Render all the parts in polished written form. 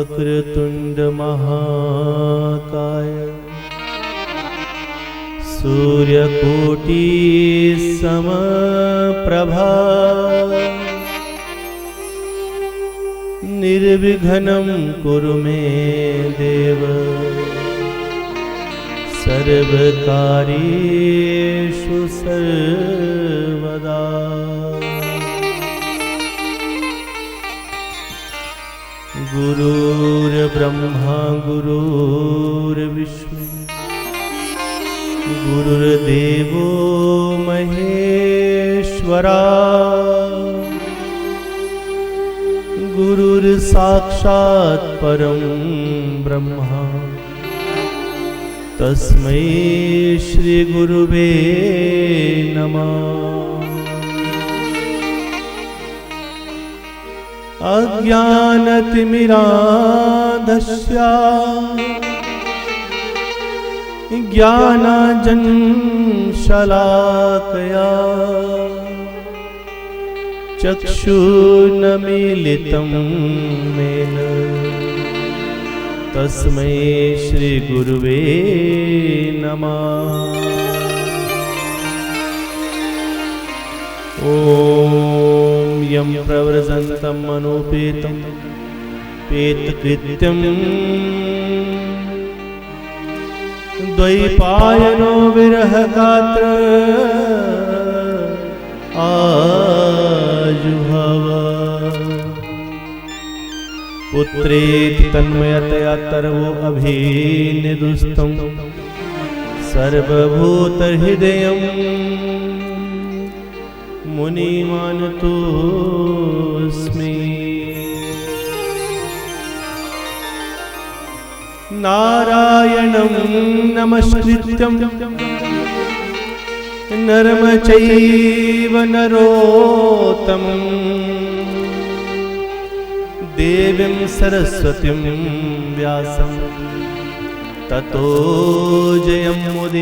वक्रतुंड महाकाय सूर्यकोटि समप्रभा निर्विघ्नं कुरु मे देव सर्वकार्येषु सर्वदा। गुरुर्ब्रह्मा गुरुर्विष्णु गुरुर्देवो महेश्वरा गुरुर्साक्षात् परं ब्रह्मा तस्मै श्री गुरुवे नमः। अज्ञानतिमिरान्धस्य ज्ञानाञ्जनशलाकया चक्षुर्मीलितं येन तस्मै श्री गुरुवे नमः। ॐ यं प्रव्रजन्तं मनोपेतं पेतकृत्यं द्वैपायनो विरहगात्र आजुहाव पुत्रेति तन्मयतया तरवो अभिनिदुस्तं सर्वभूतहृदयं मुनिमानतोऽस्मि। नारायणं नमस्कृत्यं नरं चैव नरोत्तमं देवीं सरस्वतीं व्यासं ततो जयमुदीरयेत्।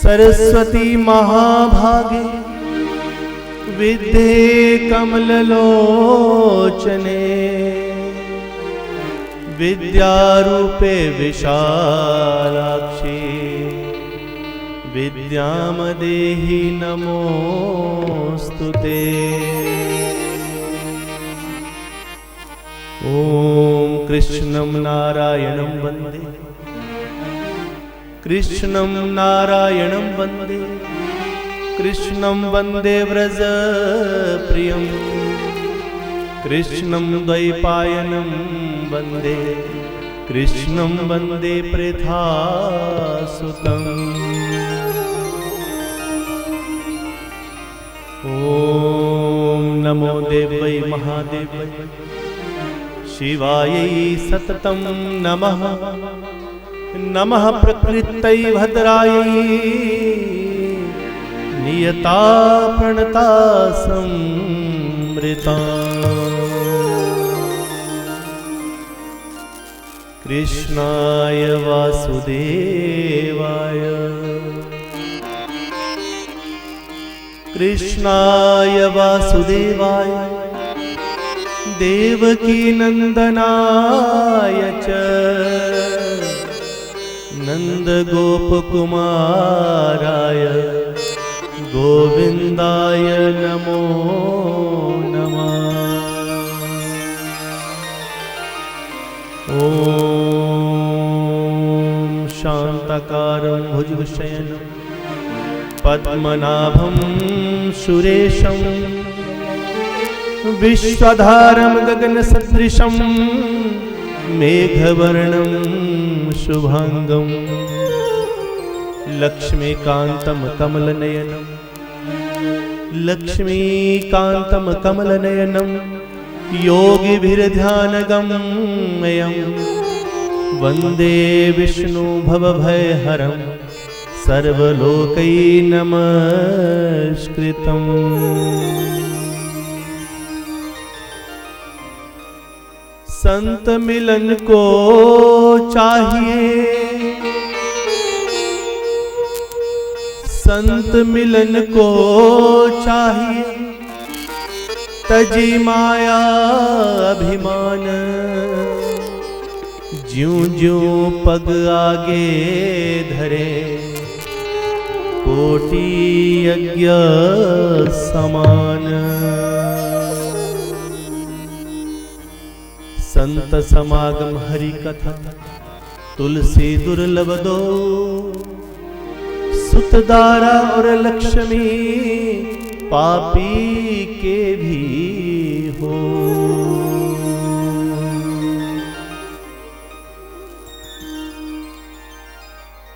सरस्वती महाभागे विद्ये कमललोचने विद्यारूपे विशालाक्षी विद्यां देहि नमोस्तुते। ॐ कृष्णं नारायणं वन्दे कृष्णं नारायणं वन्दे कृष्णं वन्दे व्रजप्रियं कृष्णं द्वैपायनं वन्दे कृष्णं वन्दे प्रेथासुतम्। ॐ नमो देवै महादेवै शिवायै सततं नमः। नमः प्रकृत्यै भद्रायै नियता प्रणता संमृता। कृष्णाय वासुदेवाय कृष्णाय वासुदेवाय देवकी नंदनाय च नंदगोपकुमाराय गोविंदाय नमो नमः। ॐ शान्ताकारं भुजगशयनं पद्मनाभं सुरेशं विश्वधारं गगनसदृशं मेघवर्णं शुभांगं लक्ष्मीकान्तं कमलनयनं लक्ष्मीकान्तं कमलनयनं योगिभिर्ध्यानगम्यं वन्दे विष्णु भवभयहरं सर्वलोकैर्नमस्कृतम्। संत मिलन को चाहिए संत मिलन को चाहिए तजी माया अभिमान, ज्यों ज्यों पग आगे धरे, कोटि यज्ञ समान। संत समागम हरि कथा, तुलसी दुर्लभ दो, सुतदारा और लक्ष्मी पापी के भी हो।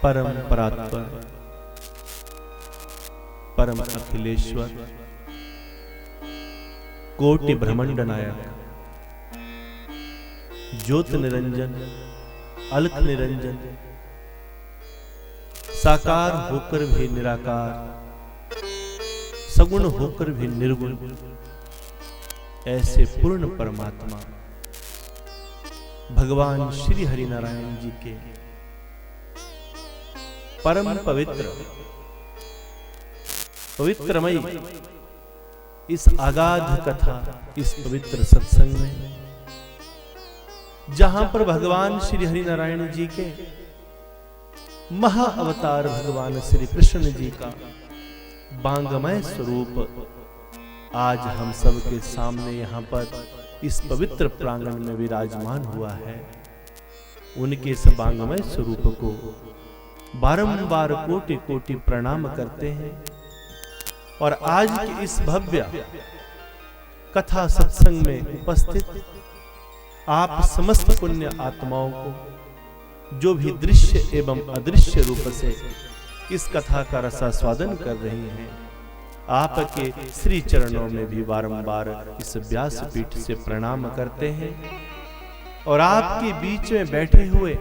परम परात्पर, परम अखिलेश्वर, कोटि ब्रह्मांड नायक, ज्योत निरंजन, अलख निरंजन, साकार होकर भी निराकार, सगुण होकर भी निर्गुण, ऐसे पूर्ण परमात्मा भगवान श्री हरि नारायण जी के परम पवित्र पवित्रमयी इस अगाध कथा, इस पवित्र सत्संग में, जहां पर भगवान श्री हरि नारायण जी के महा अवतार भगवान श्री कृष्ण जी का बांगमय स्वरूप आज हम सब के सामने यहां पर इस पवित्र प्रांगण में विराजमान हुआ है, उनके इस बांगमय स्वरूप को बारंबार कोटि कोटि प्रणाम करते हैं। और आज की इस भव्य कथा सत्संग में उपस्थित आप समस्त पुण्य आत्माओं को, जो भी दृश्य एवं अदृश्य रूप से इस कथा का रसास्वादन कर रही हैं, आपके श्री चरणों में भी बारंबार इस व्यासपीठ से प्रणाम करते हैं। और आपके बीच में बैठे हुए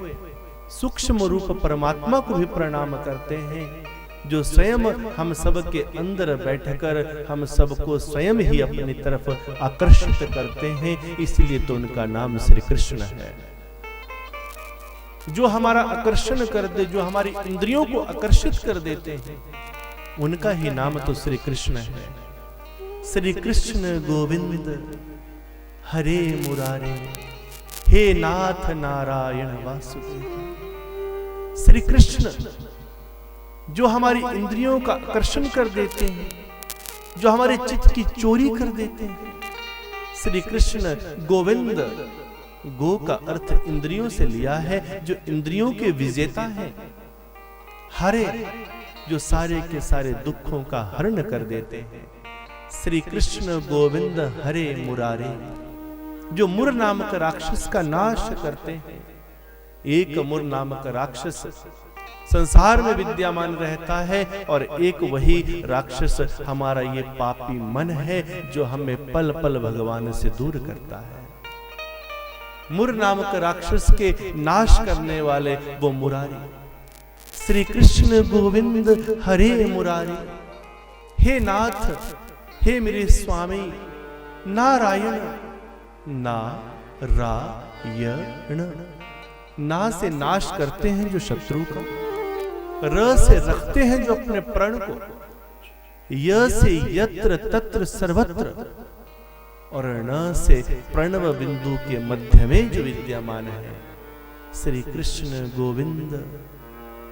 सूक्ष्म रूप परमात्मा को भी प्रणाम करते हैं, जो स्वयं हम सब के अंदर बैठकर हम सबको स्वयं ही अपनी तरफ आकर्षित करते हैं। इसलिए तो उनका नाम श्री कृष्ण है। जो हमारा आकर्षण कर दे, जो हमारी इंद्रियों को आकर्षित कर देते हैं, उनका ही नाम तो श्री कृष्ण है। श्री कृष्ण गोविंद हरे मुरारे, हे नाथ नारायण वासुदेव। श्री कृष्ण जो हमारी इंद्रियों का आकर्षण कर देते हैं, जो हमारे चित्त की चोरी कर देते हैं। श्री कृष्ण गोविंद, गो का अर्थ इंद्रियों से लिया है, जो इंद्रियों के विजेता हैं। हरे, जो सारे के सारे दुखों का हरण कर देते हैं। श्री कृष्ण गोविंद हरे मुरारे, जो मुर नामक राक्षस का नाश करते हैं। एक मुर नामक राक्षस संसार में विद्यमान रहता है, और एक वही राक्षस हमारा ये पापी मन है, जो हमें पल पल भगवान से दूर करता है। मुर नामक राक्षस के नाश करने वाले वो मुरारी। श्री कृष्ण गोविंद हरे मुरारी, हे नाथ, हे मेरे स्वामी नारायण। नारायण, ना से नाश करते हैं जो शत्रु का, र से रखते हैं जो अपने प्रण को, य से यत्र तत्र सर्वत्र, और न से प्रणव बिंदु के मध्य में जो विद्यमान है। श्री कृष्ण गोविंद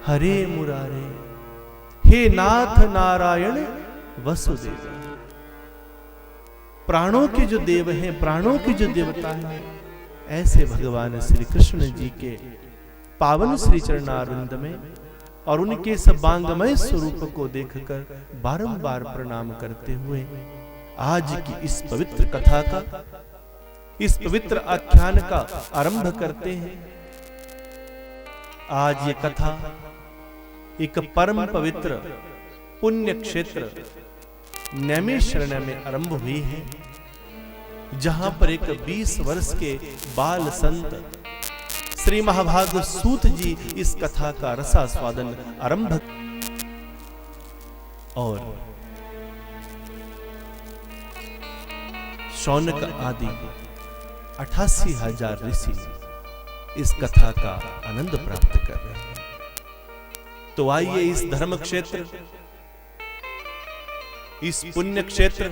हरे मुरारे, हे नाथ नारायण वसुदेव। प्राणों के जो देव हैं, प्राणों के जो देवता हैं, ऐसे भगवान श्री कृष्ण जी के पावन श्री चरणारविंद में और उनके सबांगमय स्वरूप को देखकर बारंबार प्रणाम करते हुए आज की इस पवित्र कथा का, इस पवित्र आख्यान का आरंभ करते हैं। आज ये कथा एक परम पवित्र पुण्य क्षेत्र नैमिषारण्य में आरंभ हुई है, जहां पर एक 20 वर्ष के बाल संत श्री महाभाग सूत जी इस कथा का रसास्वादन आरंभ, और शौनक आदि 88,000 ऋषि इस कथा का आनंद प्राप्त कर रहे हैं। तो आइए इस धर्म क्षेत्र, इस पुण्य क्षेत्र,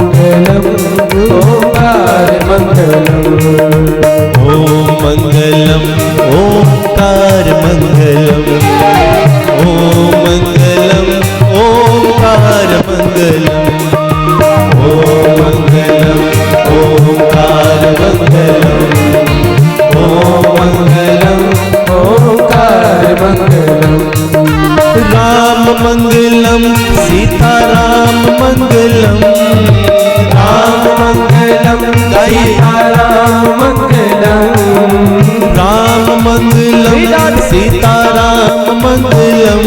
मंगलम ओंकार मंगलम। ओम मंगलम ओंकार मंगलम। ओम मंगलम ओंकार मंगलम। ओम मंगलम ओंकार मंगलम। ओम मंगलम ओंकार मंगलम। राम मंगलम सीता राम मंगलम। राम मंगलम सीता राम मंगलम। राम मंगलम सीता राम मंगलम।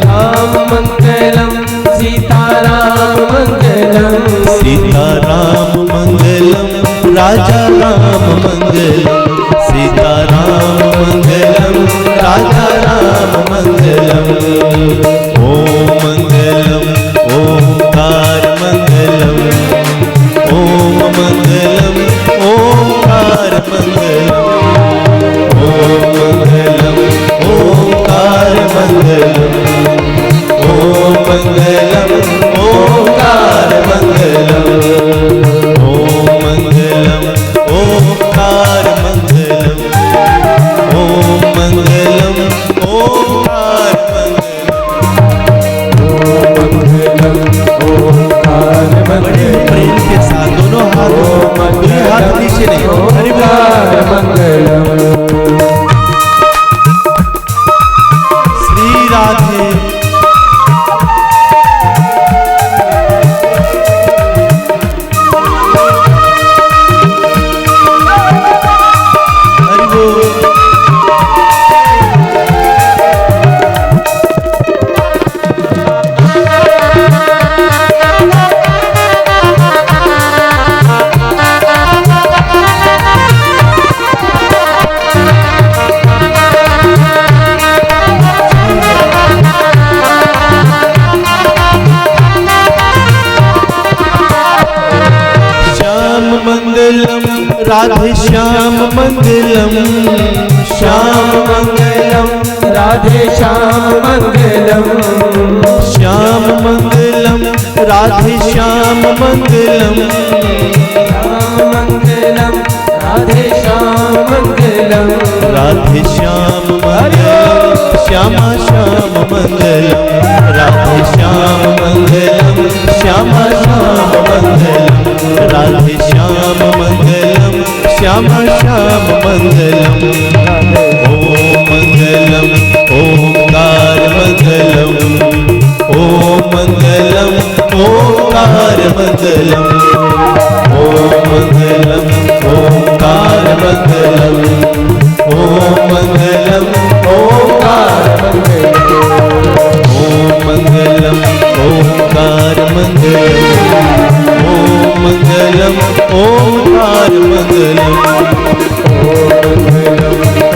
राम मंगलम सीता राम मंगलम। सीता राम मंगलम राजा राम मंगलम। सीता राम मंगलम राजा राम मंगलम। ओम मंगलम ओंकार मंगलम। ओम मंगलम ओंकार मंगलम। ओम मंगलम ओंकार मंगलम। ओम मंगलम ओंकार मंगलम। ओम मंगलम ओंकार मंगलम। ओम मंगलम ओंकार मंगलम। बड़े प्रेम के साथ दोनों हाथ नीचे नहीं। हरि मंगलम। श्री राधे हरि बोल। श्याम मंगलम राधे श्याम मंगलम। श्याम मंगलम राधे श्याम मंगलम। श्याम मंगलम राधे श्याम मंगलम। श्याम मंगलम राधे श्याम मंगलम। राधे श्याम मंगलम श्यामा श्याम मंगलम। राधे श्याम मंगलम श्यामा श्याम मंगलम। राधे श्याम मंगलम श्यामा श्याम मंगलम। ओम मंगलम ओंकार मंगलम। ओम मंगलम ओंकार मंगलम। ओम मंगलम ओंकार मंगलम। ओम मंगलम ओंकार मंगलम। ओम मंगलम ओंकार मंगलम। ओम मंगलम ओंकार मंगलम।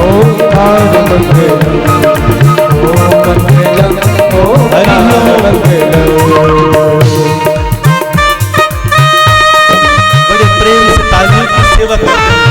ओंकार मंगलम। ओम मंगलम ओंकार मंगलम। बड़े प्रेम से तालियों की सेवा करते हैं।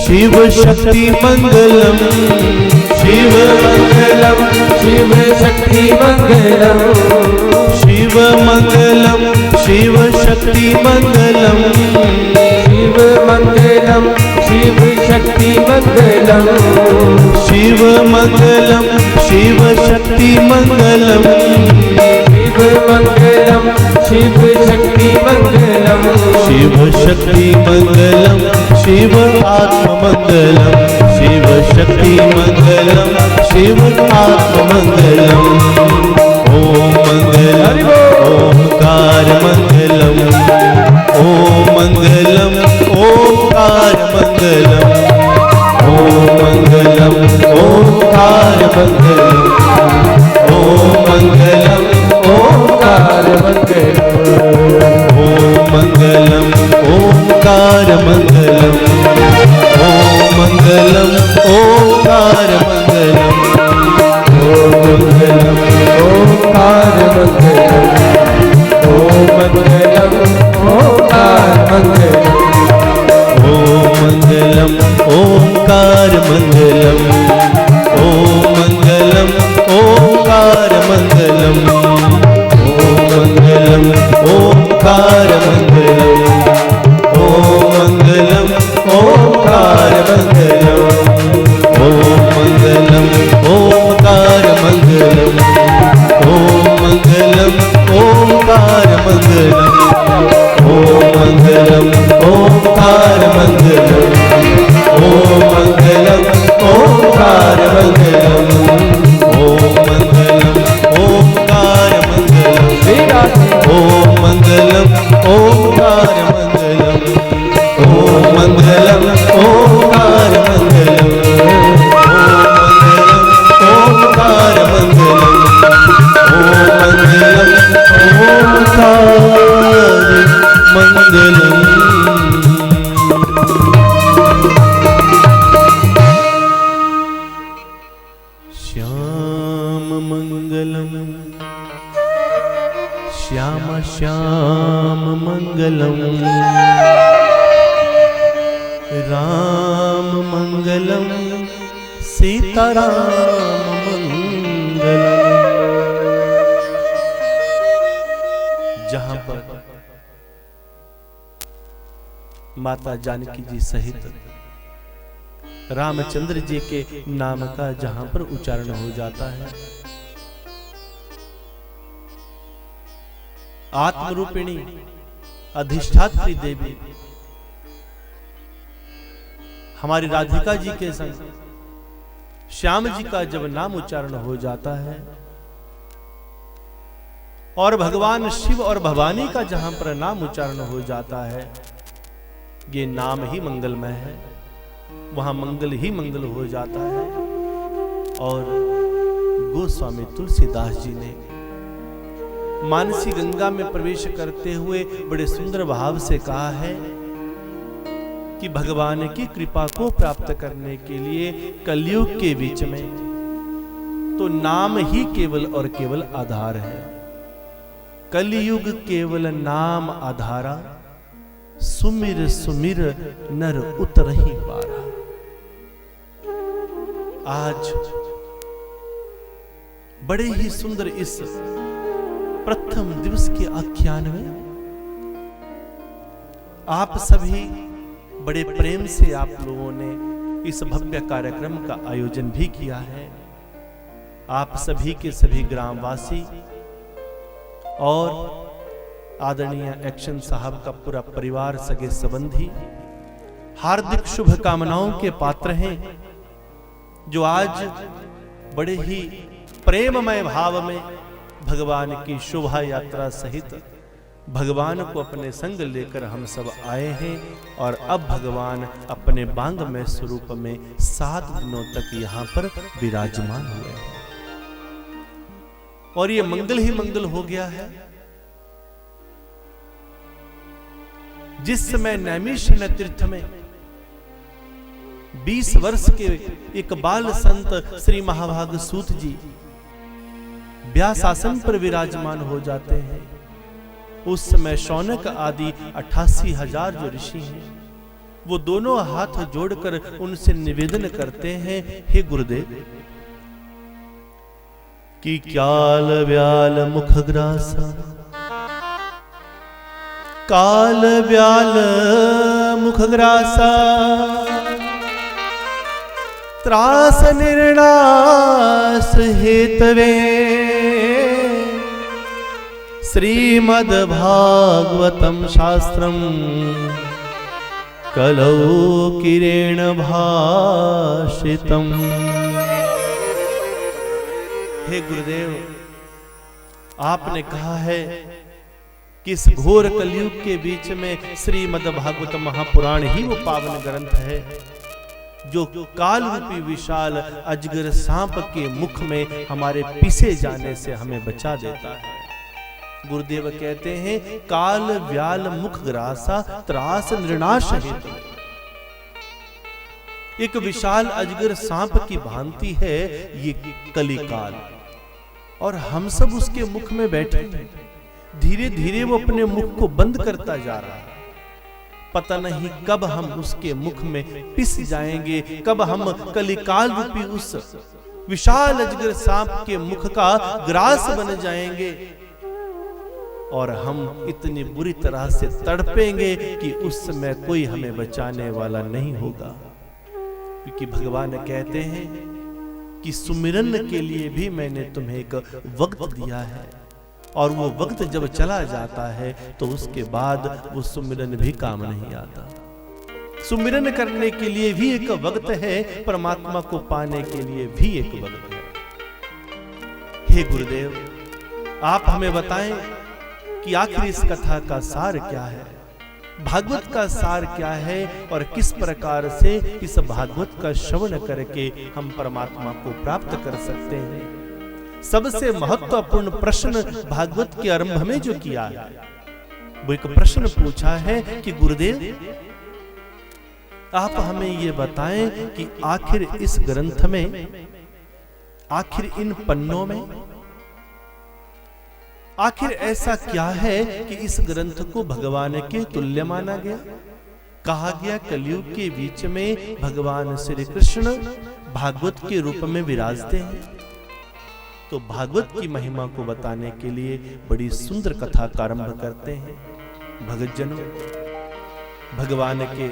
शिव शक्ति मंगलम। शिव मंगलम शिव शक्ति मंगलम। शिव मंगलम शिव शक्ति मंगलम। शिव मंगलम शिव शक्ति मंगलम। शिव मंगलम शिव शक्ति मंगलम। शिव मंगलम शिव शक्ति मंगलम। शिव शक्ति मंगलम शिव आत्म मंगलम। शिव शक्ति मंगलम शिव आत्म मंगलम। ओम मंगलम ओंकार मंगलम। मंगलम ओम मंगलम ओंकार मंगलम ओम मंगलम ओंकार मंगलम ओम मंगलम ओंकार मंगलम ओम मंगलम ओंकार मंगलम ओम मंगलम ओंकार मंगलम ओम मंगलम ओंकार मंगलम ओम मंगलम ओंकार मंगलम ओम मंगलम ओंकार मंगलम ओम मंगलम ओंकार मंगलम ओम मंगलम ओंकार मंगलम ओम मंगलम ओंकार मंगलम ओम मंगलम ओंकार मंगलम ओम मंगलम ओंकार मंगलम ओम मंगलम ओंकार मंगलम ओम मंगलम ओंकार मंगलम ओम मंगलम ओंकार मंगलम ओंकार मंगलम ओम मंगलम ओंकार मंगलम। श्याम मंगलम श्याम श्याम मंगलम राम मंगलम सीताराम मंगलम। जहां पर माता जानकी जी सहित रामचंद्र जी के नाम का जहां पर उच्चारण हो जाता है, आत्मरूपिणी अधिष्ठात्री देवी हमारी राधिका जी के संग श्याम जी का जब नाम उच्चारण हो जाता है और भगवान शिव और भवानी का जहां पर नाम उच्चारण हो जाता है, ये नाम ही मंगलमय है, वहां मंगल ही मंगल हो जाता है। और गोस्वामी तुलसीदास जी ने मानसी गंगा में प्रवेश करते हुए बड़े सुंदर भाव से कहा है कि भगवान की कृपा को प्राप्त करने के लिए कलयुग के बीच में तो नाम ही केवल और केवल आधार है। कलयुग केवल नाम आधारा, सुमिर सुमिर नर उतरहि पारा। आज बड़े ही सुंदर इस प्रथम दिवस के आख्यान में आप सभी बड़े प्रेम से आप लोगों ने इस भव्य कार्यक्रम का आयोजन भी किया है। आप सभी के सभी ग्रामवासी और आदरणीय एक्शन साहब का पूरा परिवार, सगे संबंधी हार्दिक शुभकामनाओं के पात्र हैं, जो आज बड़े ही प्रेममय भाव में भगवान की शोभा यात्रा सहित भगवान को अपने संग लेकर हम सब आए हैं। और अब भगवान अपने बांगमय स्वरूप में 7 दिनों तक यहाँ पर विराजमान हुए हैं और ये मंगल ही मंगल हो गया है। जिस समय नैमिषारण्य तीर्थ में 20 वर्ष के एक बाल संत श्री महाभाग सूत जी व्यासासन पर विराजमान हो जाते हैं, उस समय शौनक आदि 88,000 जो ऋषि हैं, वो दोनों हाथ जोड़कर उनसे निवेदन करते हैं, हे गुरुदेव, कि क्याल व्याल मुखग्रासा, काल व्याल मुखग्रासा, त्रास निर्णास हेतवे श्रीमद्भागवतं शास्त्रम कलौ किरेण भाषितम्। हे गुरुदेव, आपने कहा है कि इस घोर कलयुग के बीच में श्रीमद्भागवत महापुराण ही वो पावन ग्रंथ है जो काल रूपी विशाल अजगर सांप के मुख में हमारे पीसे जाने से हमें बचा देता है। गुरुदेव कहते हैं, काल व्याल मुख ग्रासा त्रास निर्नाश हेतु। एक विशाल अजगर सांप की भांति है ये कली काल, और हम सब उसके मुख में बैठे हैं। धीरे धीरे वो अपने मुख को बंद करता जा रहा है। पता नहीं कब हम उसके मुख में पिस जाएंगे, कब हम कलिकाल रूपी उस विशाल अजगर सांप के मुख का ग्रास बन जाएंगे, और हम इतनी बुरी तरह से तड़पेंगे कि उस समय कोई हमें बचाने वाला नहीं होगा। क्योंकि भगवान कहते हैं कि सुमिरन के लिए भी मैंने तुम्हें एक वक्त दिया है, और वो वक्त जब चला जाता है तो उसके बाद वो सुमिरन भी काम नहीं आता। सुमिरन करने के लिए भी एक वक्त है, परमात्मा को पाने के लिए भी एक वक्त है। हे गुरुदेव, आप हमें बताएं कि आखिर इस कथा का सार क्या है, भागवत का सार क्या है, और किस प्रकार से इस भागवत का श्रवण करके हम परमात्मा को प्राप्त कर सकते हैं। सबसे महत्वपूर्ण प्रश्न भागवत के आरंभ में जो किया है, वो एक प्रश्न पूछा है कि गुरुदेव, आप हमें ये बताएं कि आखिर इस ग्रंथ में, आखिर इन पन्नों में, आखिर ऐसा क्या है कि इस ग्रंथ को भगवान के तुल्य माना गया। कहा गया कलयुग के बीच में भगवान श्री कृष्ण भागवत के रूप में विराजते हैं। तो भागवत की महिमा को बताने के लिए बड़ी सुंदर कथा का आरंभ करते हैं। भगतजनों, भगवान के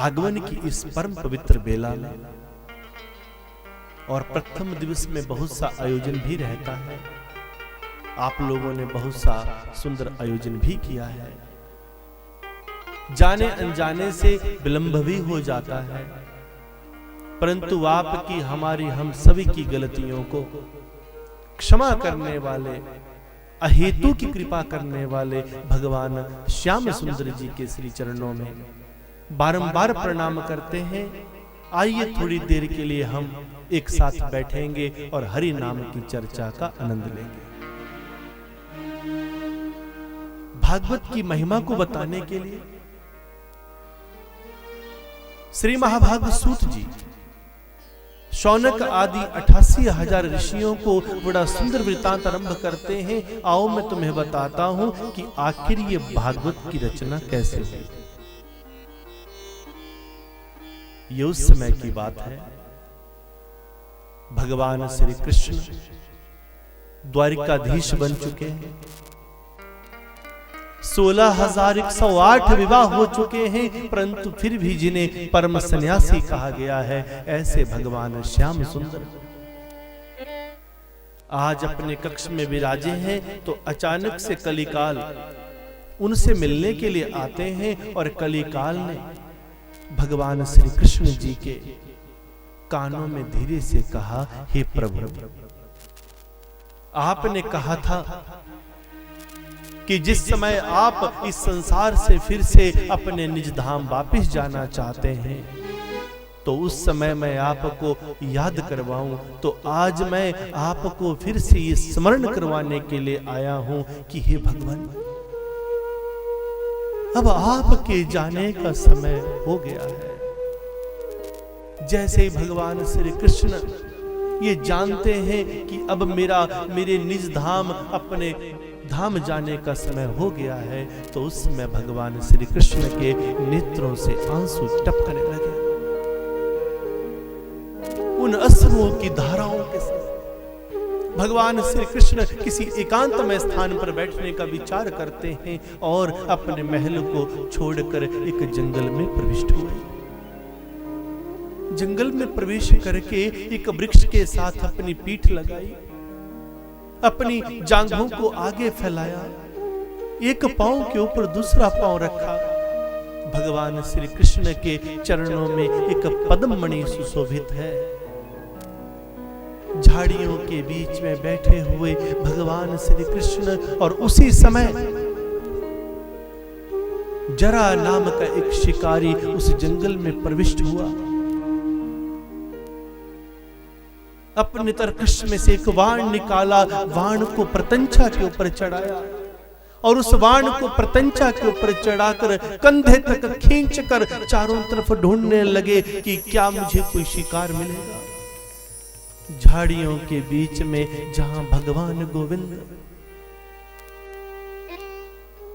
आगमन की इस परम पवित्र बेला में और प्रथम दिवस में बहुत सा आयोजन भी रहता है। आप लोगों ने बहुत सा सुंदर आयोजन भी किया है। जाने अनजाने से विलंब भी हो जाता है, परंतु आपकी, हमारी, हम सभी की गलतियों को क्षमा करने वाले, अहेतु की कृपा करने वाले भगवान श्याम सुंदर जी के श्री चरणों में बारंबार प्रणाम करते हैं। आइए थोड़ी देर के लिए हम एक साथ बैठेंगे और हरि नाम की चर्चा का आनंद लेंगे। भागवत की महिमा को बताने के लिए श्री महाभाग सूत जी शौनक आदि 88,000 ऋषियों को बड़ा सुंदर वृत्तांत आरंभ करते हैं। आओ मैं तुम्हें बताता हूं कि आखिर ये भागवत की रचना कैसे हुई। ये उस समय की बात है, भगवान श्री कृष्ण द्वारिकाधीश बन चुके हैं। 16,108 विवाह हो चुके हैं, परंतु फिर भी जिन्हें परम सन्यासी कहा गया है, ऐसे भगवान श्याम सुंदर आज अपने कक्ष में विराजे हैं। तो अचानक से कलिकाल उनसे मिलने के लिए आते हैं, और कलिकाल ने भगवान श्री कृष्ण जी के कानों में धीरे से कहा, हे प्रभु, आपने कहा था कि जिस समय आप इस संसार से फिर से अपने निज धाम वापिस जाना चाहते हैं, तो उस समय मैं आपको याद करवाऊं। तो आज मैं आपको फिर से ये स्मरण करवाने के लिए आया हूं कि हे भगवान, अब आपके जाने का समय हो गया है। जैसे ही भगवान श्री कृष्ण ये जानते हैं कि अब मेरे निज धाम, अपने धाम जाने का समय हो गया है, तो उस समय भगवान श्री कृष्ण के नेत्रों से आंसू टपकने लगे। उन अश्रुओं की धाराओं के साथ भगवान श्री कृष्ण किसी एकांतमय स्थान पर बैठने का विचार करते हैं और अपने महल को छोड़कर एक जंगल में प्रविष्ट हुए। जंगल में प्रवेश करके एक वृक्ष के साथ अपनी पीठ लगाई, अपनी जांघों को आगे फैलाया, एक पांव के ऊपर दूसरा पांव रखा। भगवान श्री कृष्ण के चरणों में एक पद्म मणि सुशोभित है। झाड़ियों के बीच में बैठे हुए भगवान श्री कृष्ण, और उसी समय जरा नाम का एक शिकारी उस जंगल में प्रविष्ट हुआ। अपने तरकश में से एक वाण निकाला, वाण को प्रतंचा के ऊपर चढ़ाया और उस वाण को प्रतंचा के ऊपर चढ़ाकर कंधे तक खींचकर चारों तरफ ढूंढने लगे कि क्या मुझे कोई शिकार मिलेगा। झाड़ियों के बीच में जहां भगवान गोविंद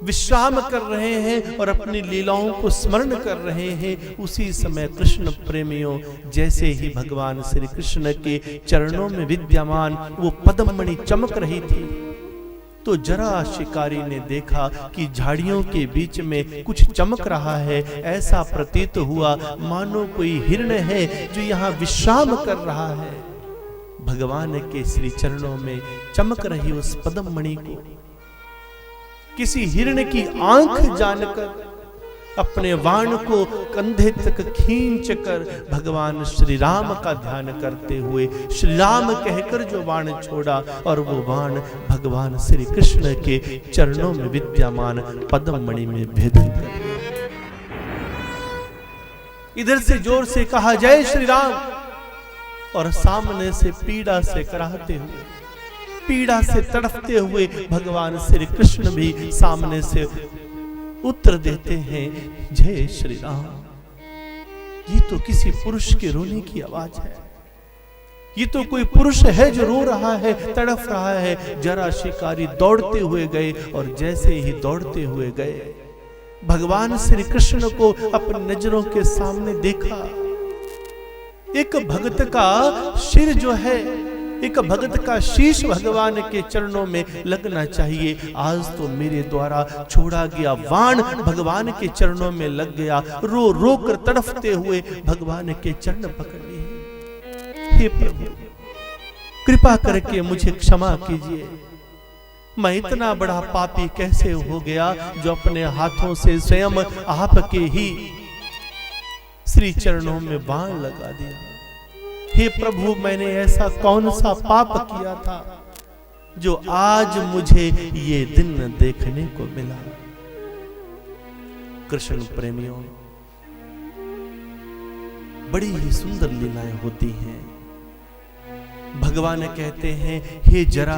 विश्राम कर रहे हैं और अपनी लीलाओं को स्मरण कर रहे हैं, उसी समय कृष्ण प्रेमियों जैसे ही भगवान श्री कृष्ण के चरणों में विद्यमान वो पद्ममणि चमक रही थी, तो जरा शिकारी ने देखा कि झाड़ियों के बीच में कुछ चमक रहा है। ऐसा प्रतीत हुआ मानो कोई हिरण है जो यहाँ विश्राम कर रहा है। भगवान के श्री चरणों में चमक रही उस पद्ममणि को किसी हिरण की आंख जानकर अपने वाण को कंधे तक खींचकर भगवान श्री राम का ध्यान करते हुए श्री राम कहकर जो वाण छोड़ा और वो वाण भगवान श्री कृष्ण के चरणों में विद्यमान पद्ममणि में भेदन कर गया। इधर से जोर से कहा जय श्री राम, और सामने से पीड़ा से कराहते हुए, पीड़ा से तड़पते हुए भगवान श्री कृष्ण भी सामने से उत्तर देते हैं जय श्री राम। ये तो किसी पुरुष के रोने की आवाज है, ये तो कोई पुरुष है जो रो रहा है, तड़प रहा है। जरा शिकारी दौड़ते हुए गए और जैसे ही दौड़ते हुए गए भगवान श्री कृष्ण को अपनी नजरों के सामने देखा। एक भक्त का सिर जो है, एक भक्त का शीश भगवान के चरणों में लगना चाहिए। आज तो मेरे द्वारा छोड़ा गया वाण भगवान के चरणों में लग गया। रो रो कर तड़पते हुए भगवान के चरण पकड़ लिए। हे प्रभु, कृपा करके मुझे क्षमा कीजिए, मैं इतना बड़ा पापी कैसे हो गया जो अपने हाथों से स्वयं आपके ही श्री चरणों में बाण लगा दिया। हे प्रभु, मैंने ऐसा कौन सा पाप किया था जो आज मुझे ये दिन देखने को मिला। कृष्ण प्रेमियों, बड़ी ही सुंदर लीलाएं होती हैं। भगवान कहते हैं हे जरा,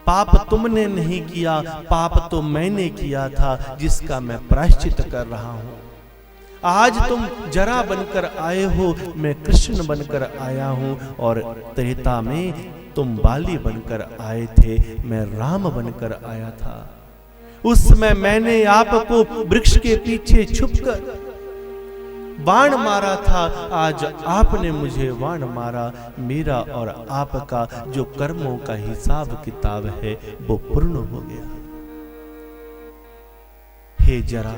पाप तुमने नहीं किया, पाप तो मैंने किया था जिसका मैं प्रायश्चित कर रहा हूं। आज तुम जरा बनकर आए हो, मैं कृष्ण बनकर आया हूं, और त्रेता में तुम बाली बनकर आए थे, मैं राम बनकर आया था। उस समय मैंने आपको वृक्ष के पीछे छुपकर बाण मारा था, आज आपने मुझे बाण मारा। मेरा और आपका जो कर्मों का हिसाब किताब है वो पूर्ण हो गया। हे जरा,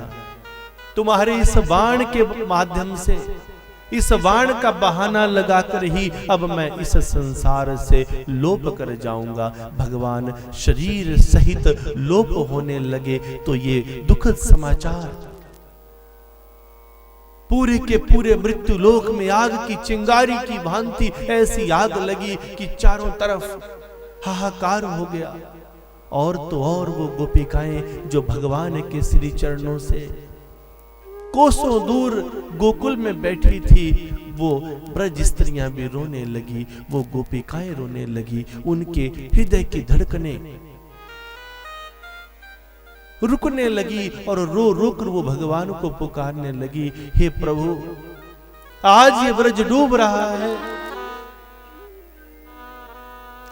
तुम्हारे इस बाण के माध्यम से, इस बाण का बहाना लगाकर ही अब मैं इस संसार से लोप कर जाऊंगा। भगवान शरीर सहित लोप होने लगे तो ये दुखद समाचार पूरे के पूरे मृत्यु लोक में आग की चिंगारी की भांति ऐसी आग लगी कि चारों तरफ हाहाकार हो गया। और तो और वो गोपिकाएं जो भगवान के श्री चरणों से कोसों दूर गोकुल में बैठी थी, वो ब्रज स्त्रियां भी रोने लगी, वो गोपिकाएं रोने लगी। उनके हृदय की धड़कनें रुकने लगी और रो रो कर वो भगवान को पुकारने लगी, हे प्रभु, आज ये ब्रज डूब रहा है,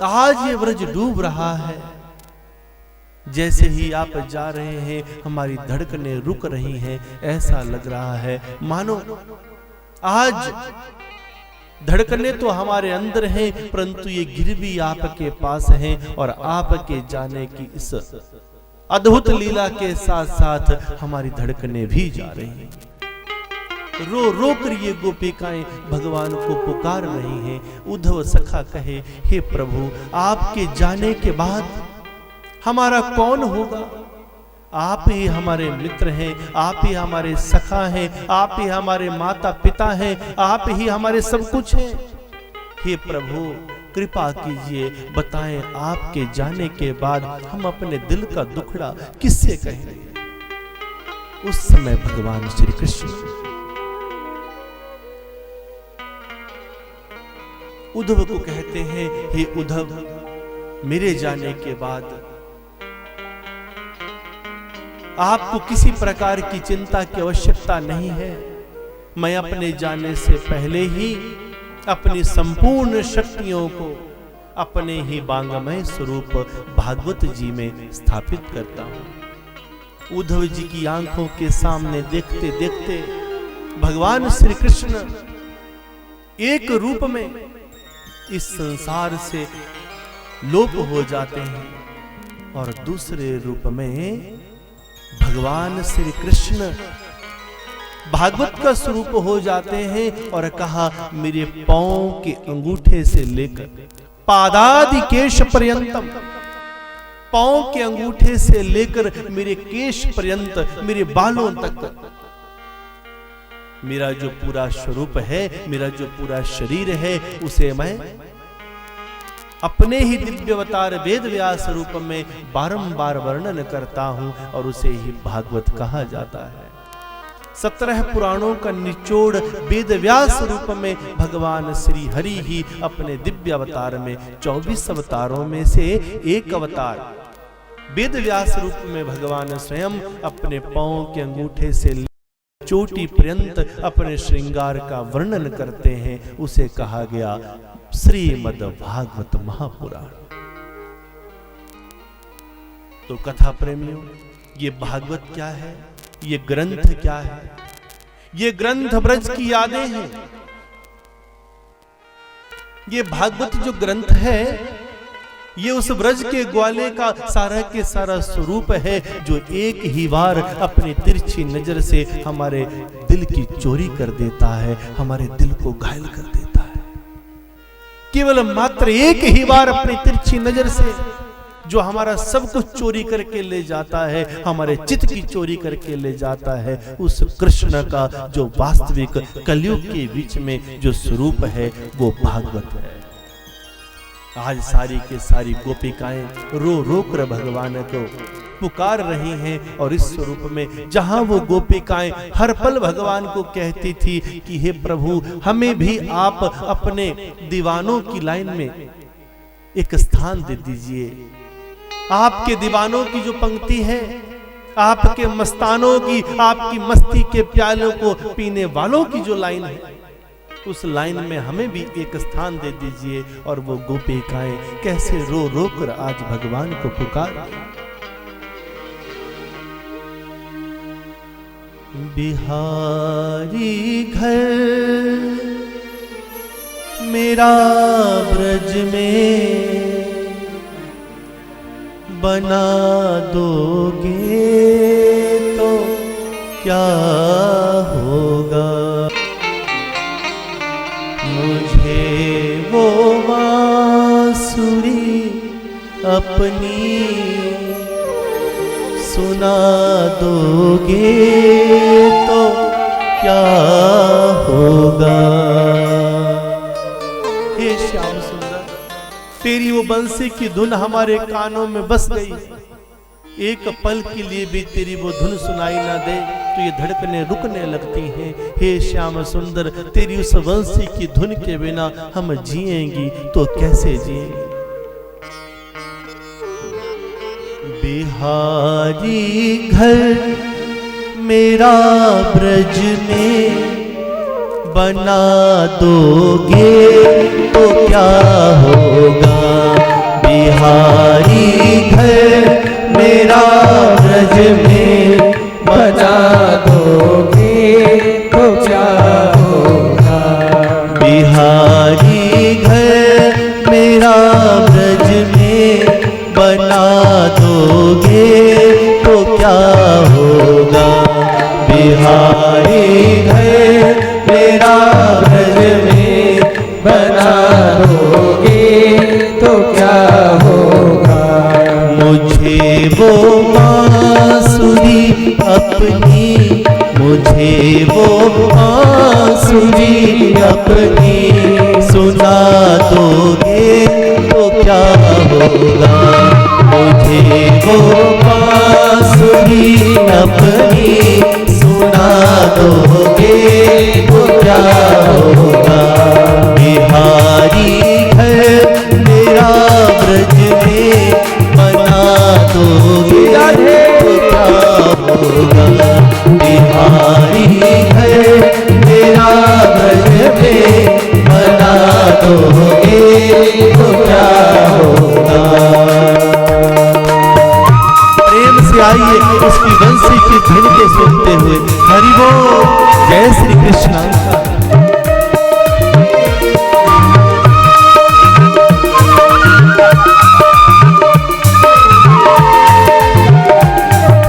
आज ये ब्रज डूब रहा है। जैसे ही आप जा रहे हैं हमारी धड़कनें रुक रही हैं। ऐसा लग रहा है मानो आज धड़कनें तो हमारे अंदर हैं, परंतु ये गिर भी आपके पास हैं और आपके जाने की इस अद्भुत लीला के साथ साथ हमारी धड़कनें भी जा रही हैं। रो रो कर ये गोपिकाएं भगवान को पुकार रही हैं। उद्धव सखा कहे, हे प्रभु, आपके जाने के बाद हमारा कौन होगा? आप ही हमारे मित्र हैं, आप ही हमारे सखा हैं, आप ही हमारे माता पिता हैं, आप ही हमारे सब कुछ हैं। हे प्रभु, कृपा कीजिए, बताएं आपके जाने के बाद हम अपने दिल का दुखड़ा किससे कहेंगे? उस समय भगवान श्री कृष्ण उद्धव को कहते हैं, हे उद्धव, मेरे जाने के बाद आपको किसी प्रकार की चिंता की आवश्यकता नहीं है। मैं अपने जाने से पहले ही अपनी संपूर्ण शक्तियों को अपने ही वांगमय स्वरूप भागवत जी में स्थापित करता हूं। उद्धव जी की आंखों के सामने देखते देखते भगवान श्री कृष्ण एक रूप में इस संसार से लोप हो जाते हैं और दूसरे रूप में भगवान श्री कृष्ण भागवत का स्वरूप हो जाते हैं और कहा, मेरे पांव के अंगूठे से लेकर पादादि केश पर्यंतम, पांव के अंगूठे से लेकर मेरे केश पर्यंत, मेरे बालों तक मेरा जो पूरा स्वरूप है, मेरा जो पूरा शरीर है, उसे मैं अपने ही दिव्य अवतार वेद व्यास रूप में बारंबार वर्णन करता हूं और उसे ही भागवत कहा जाता है। 17 पुराणों का निचोड़ वेद व्यास रूप में भगवान श्री हरि ही अपने दिव्य अवतार में 24 अवतारों में से एक अवतार वेद व्यास रूप में भगवान स्वयं अपने पांव के अंगूठे से चोटी पर्यंत अपने श्रृंगार का वर्णन करते हैं। उसे कहा गया श्रीमद् भागवत महापुराण। तो कथा प्रेमियों, ये भागवत क्या है, ये ग्रंथ क्या है? ये ग्रंथ ब्रज की यादें हैं। ये भागवत जो ग्रंथ है, ये उस ब्रज के ग्वाले का सारा के सारा स्वरूप है, जो एक ही बार अपनी तिरछी नजर से हमारे दिल की चोरी कर देता है, हमारे दिल को घायल कर देता है। केवल मात्र एक ही बार अपनी तिरछी नजर से जो हमारा सब कुछ चोरी करके ले जाता है, हमारे चित्त की चोरी करके ले जाता है, उस कृष्ण का जो वास्तविक कलयुग के बीच में जो स्वरूप है, वो भागवत है। आज सारी के सारी गोपिकाएं रो रो कर भगवान को पुकार रही हैं और इस स्वरूप में जहां वो गोपिकाएं हर पल भगवान को कहती थी कि हे प्रभु, हमें भी आप अपने दीवानों की लाइन में एक स्थान दे दीजिए। आपके दीवानों की जो पंक्ति है, आपके मस्तानों की, आपकी मस्ती के प्यालों को पीने वालों की जो लाइन है, उस लाइन में हमें भी एक स्थान दे दीजिए। और वो गोपिकाएं कैसे रो रो कर आज भगवान को पुकार। बिहारी घर मेरा ब्रज में बना दोगे तो क्या होगा, मुझे वो बांसुरी अपनी सुना दोगे तो क्या होगा। हे श्याम सुंदर, तेरी वो बंसी की धुन हमारे कानों में बस गई। एक पल के लिए भी तेरी वो धुन सुनाई ना दे तो ये धड़कनें रुकने लगती हैं। हे श्याम सुंदर, तेरी उस बंसी की धुन के बिना हम जिएंगी तो कैसे जिएंगे। बिहारी घर मेरा ब्रज में बना दोगे तो क्या होगा, बिहारी घर मेरा ब्रज में बना दोगे तो क्या होगा, बिहारी घर मेरा ब्रज में बना दोगे तो क्या होगा, बिहारी घर मेरा ब्रज में बना दोगे तो क्या होगा, मुझे वो बांसुरी अपनी, मुझे वो बांसुरी अपनी सुना दोगे तो क्या होगा, मुझे वो बांसुरी अपनी दोगे तो क्या होगा। बिहारी घर मेरा ब्रज में बना दोगे तो क्या होगा। बिहारी घर मेरा ब्रज में बना दोगे तो क्या होगा। प्रेम से आइए उसकी बंसी की धुन के सुनते हुए हरि बोल जय श्री कृष्ण।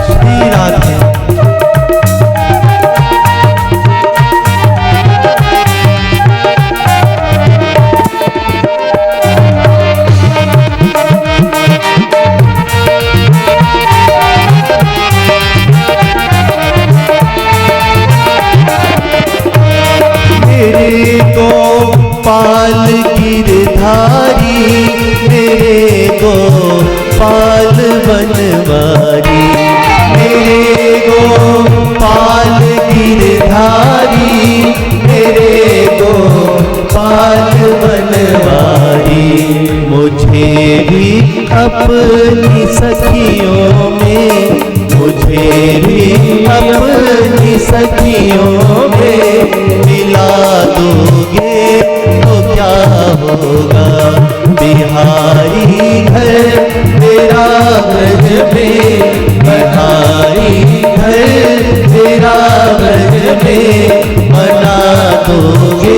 श्री राधे पाल गिरधारी मेरे को पाल बनवारी। मेरे को पाल गिरधारी मेरे को पाल बनवारी। मुझे भी अपनी सखियों में मुझे भी अपनी सखियों में मिला दोगे तो क्या होगा। बिहारी घर मेरा ब्रज में बिहारी घर मेरा ब्रज में बना दोगे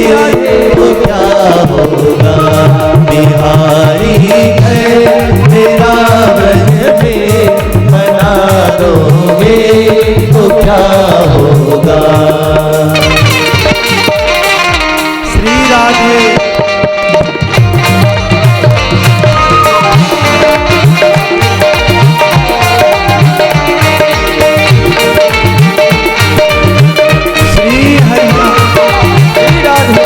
तो क्या होगा। बिहारी घर मेरा ब्रज में बना दोगे तो क्या होगा। श्री राधे श्री हरि श्री राधे।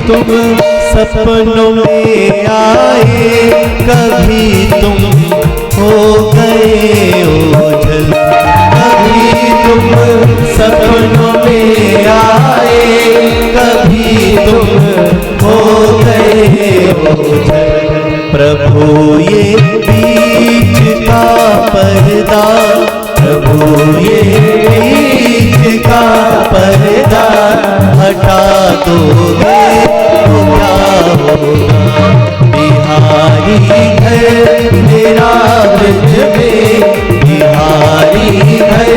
तुम सपनों में आए कभी तुम हो गए ओझल। कभी तुम सपनों में आए कभी तुम हो गए ओझल। प्रभु ये बीच का पर्दा प्रभु ये बीच का पर्दा हटा दोगे तो क्या होगा। बिहारी घर मेरा ब्रज में बिहारी घर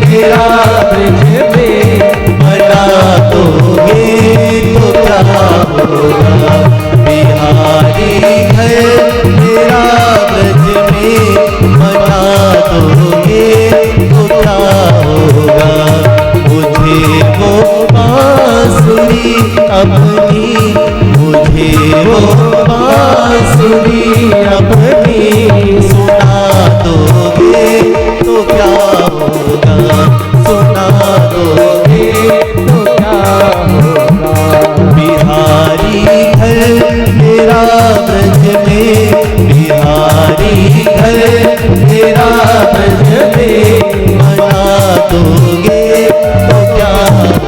मेरा ब्रज में बना दोगे तो क्या होगा। बिहारी घर मेरा ब्रज में बना दोगे तो क्या होगा। मुझे वो बांसुरी अपनी मुझे वो बांसुरी अपनी सुना दोगे तो क्या होगा। सुना दोगे तो क्या होगा। बिहारी घर मेरा ब्रज में बिहारी घर मेरा ब्रज में बना दोगे तो क्या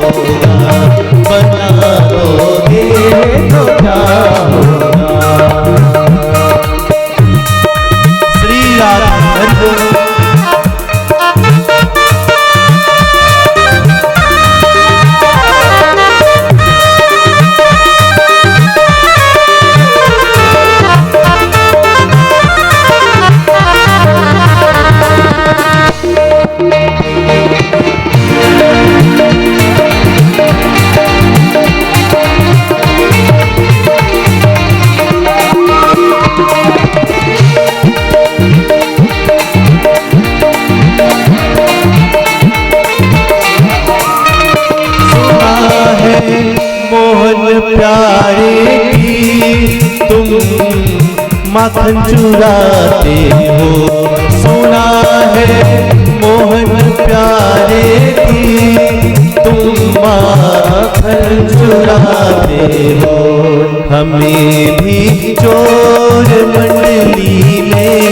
होगा। बना दोगे तो क्या होगा। श्री राधे माखन चुराते हो, सुना है मोहन प्यारे की तुम माखन चुराते हो। हमें भी चोर मंडली में,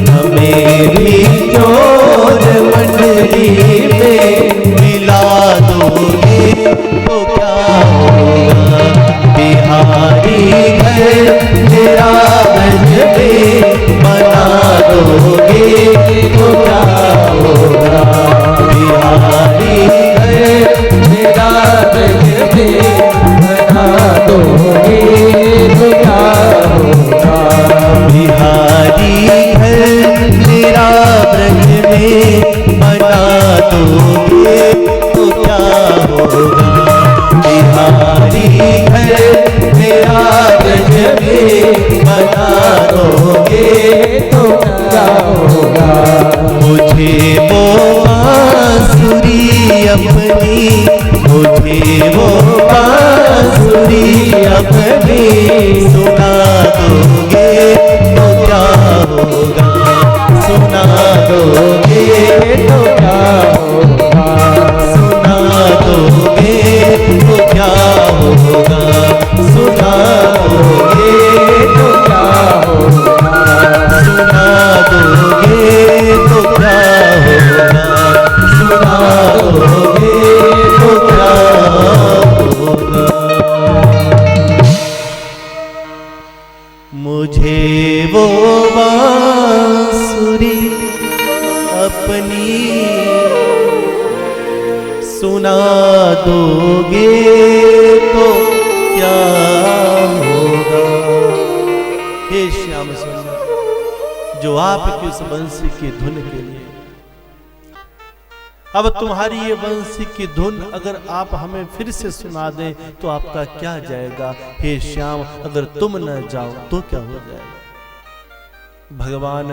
हमें भी चोर मंडली में मिला दोगे तो क्या होगा। बिहारी घर तेरा ब्रज में बना दोगे तो क्या होगा। बिहारी घर तेरा ब्रज में बना दोगे तो क्या होगा। बिहारी घर तेरा ब्रज में बना दोगे तो क्या होगा। बिहारी घर तेरा ब्रज में बना दोगे तो क्या होगा। मुझे वो बांसुरी अपनी, मुझे वो बांसुरी अपनी सुना दोगे तो क्या होगा। सुना दोगे तो क्या होगा। सुना दोगे तो क्या होगा। सुना दोगे तो क्या होगा। सुना दोगे तो क्या होगा। सुना दोगे तो क्या होगा। मुझे वो बांसुरी अपनी सुना दोगे तो क्या होगा। हे श्याम सुंदर, जो आपकी उस बंसी की धुन के लिए, अब तुम्हारी ये बंसी की धुन अगर आप हमें फिर से सुना दें तो आपका क्या जाएगा। हे श्याम, अगर तुम न जाओ तो क्या हो जाएगा। भगवान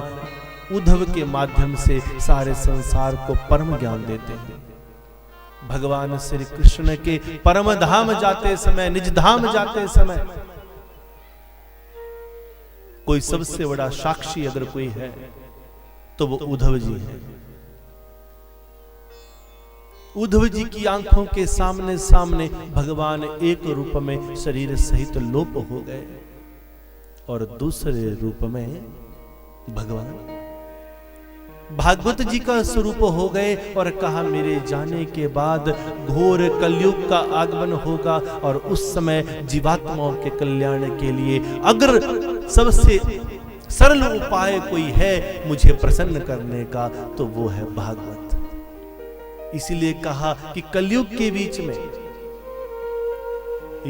उद्धव के माध्यम से सारे संसार को परम ज्ञान देते हैं। भगवान श्री कृष्ण के परम धाम जाते समय, निज धाम जाते समय कोई सबसे बड़ा साक्षी अगर कोई है तो वो उद्धव जी है। उद्धव जी की आंखों के सामने सामने भगवान एक रूप में शरीर सहित लोप हो गए और दूसरे रूप में भगवान भागवत जी का स्वरूप हो गए और कहा मेरे जाने के बाद घोर कलयुग का आगमन होगा और उस समय जीवात्माओं के कल्याण के लिए अगर सबसे सरल उपाय कोई है मुझे प्रसन्न करने का तो वो है भागवत। इसीलिए कहा कि कलयुग के बीच में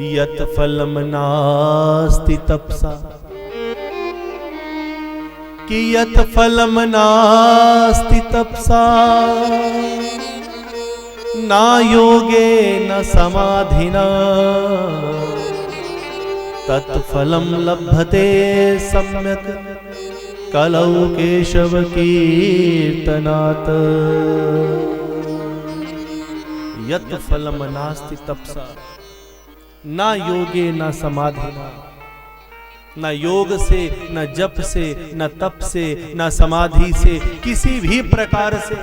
यत फलम नास्ति तपसा, कि यत फलम नास्ति तपसा ना योगे न समाधिना तत्फलम लभते सम्यक कलौ केशव कीर्तनात्। यत फलम नास्ति तपसा, ना योगे न समाधिना, न योग से, न जप से, न तप से, न समाधि से, किसी भी प्रकार से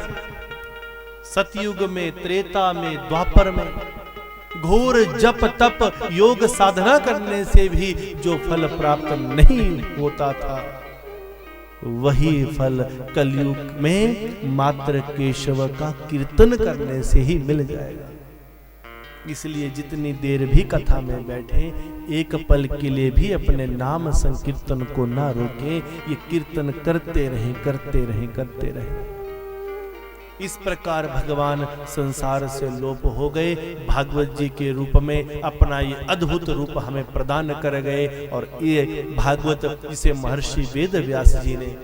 सतयुग में, त्रेता में, द्वापर में घोर जप तप योग साधना करने से भी जो फल प्राप्त नहीं होता था वही फल कलयुग में मात्र केशव का कीर्तन करने से ही मिल जाएगा। इसलिए जितनी देर भी कथा में बैठे एक पल के लिए भी अपने नाम संकीर्तन को ना रोके, ये कीर्तन करते रहें करते रहें करते रहें। इस प्रकार भगवान संसार से लोप हो गए, भागवत जी के रूप में अपना ये अद्भुत रूप हमें प्रदान कर गए। और ये भागवत जिसे महर्षि वेद व्यास जी ने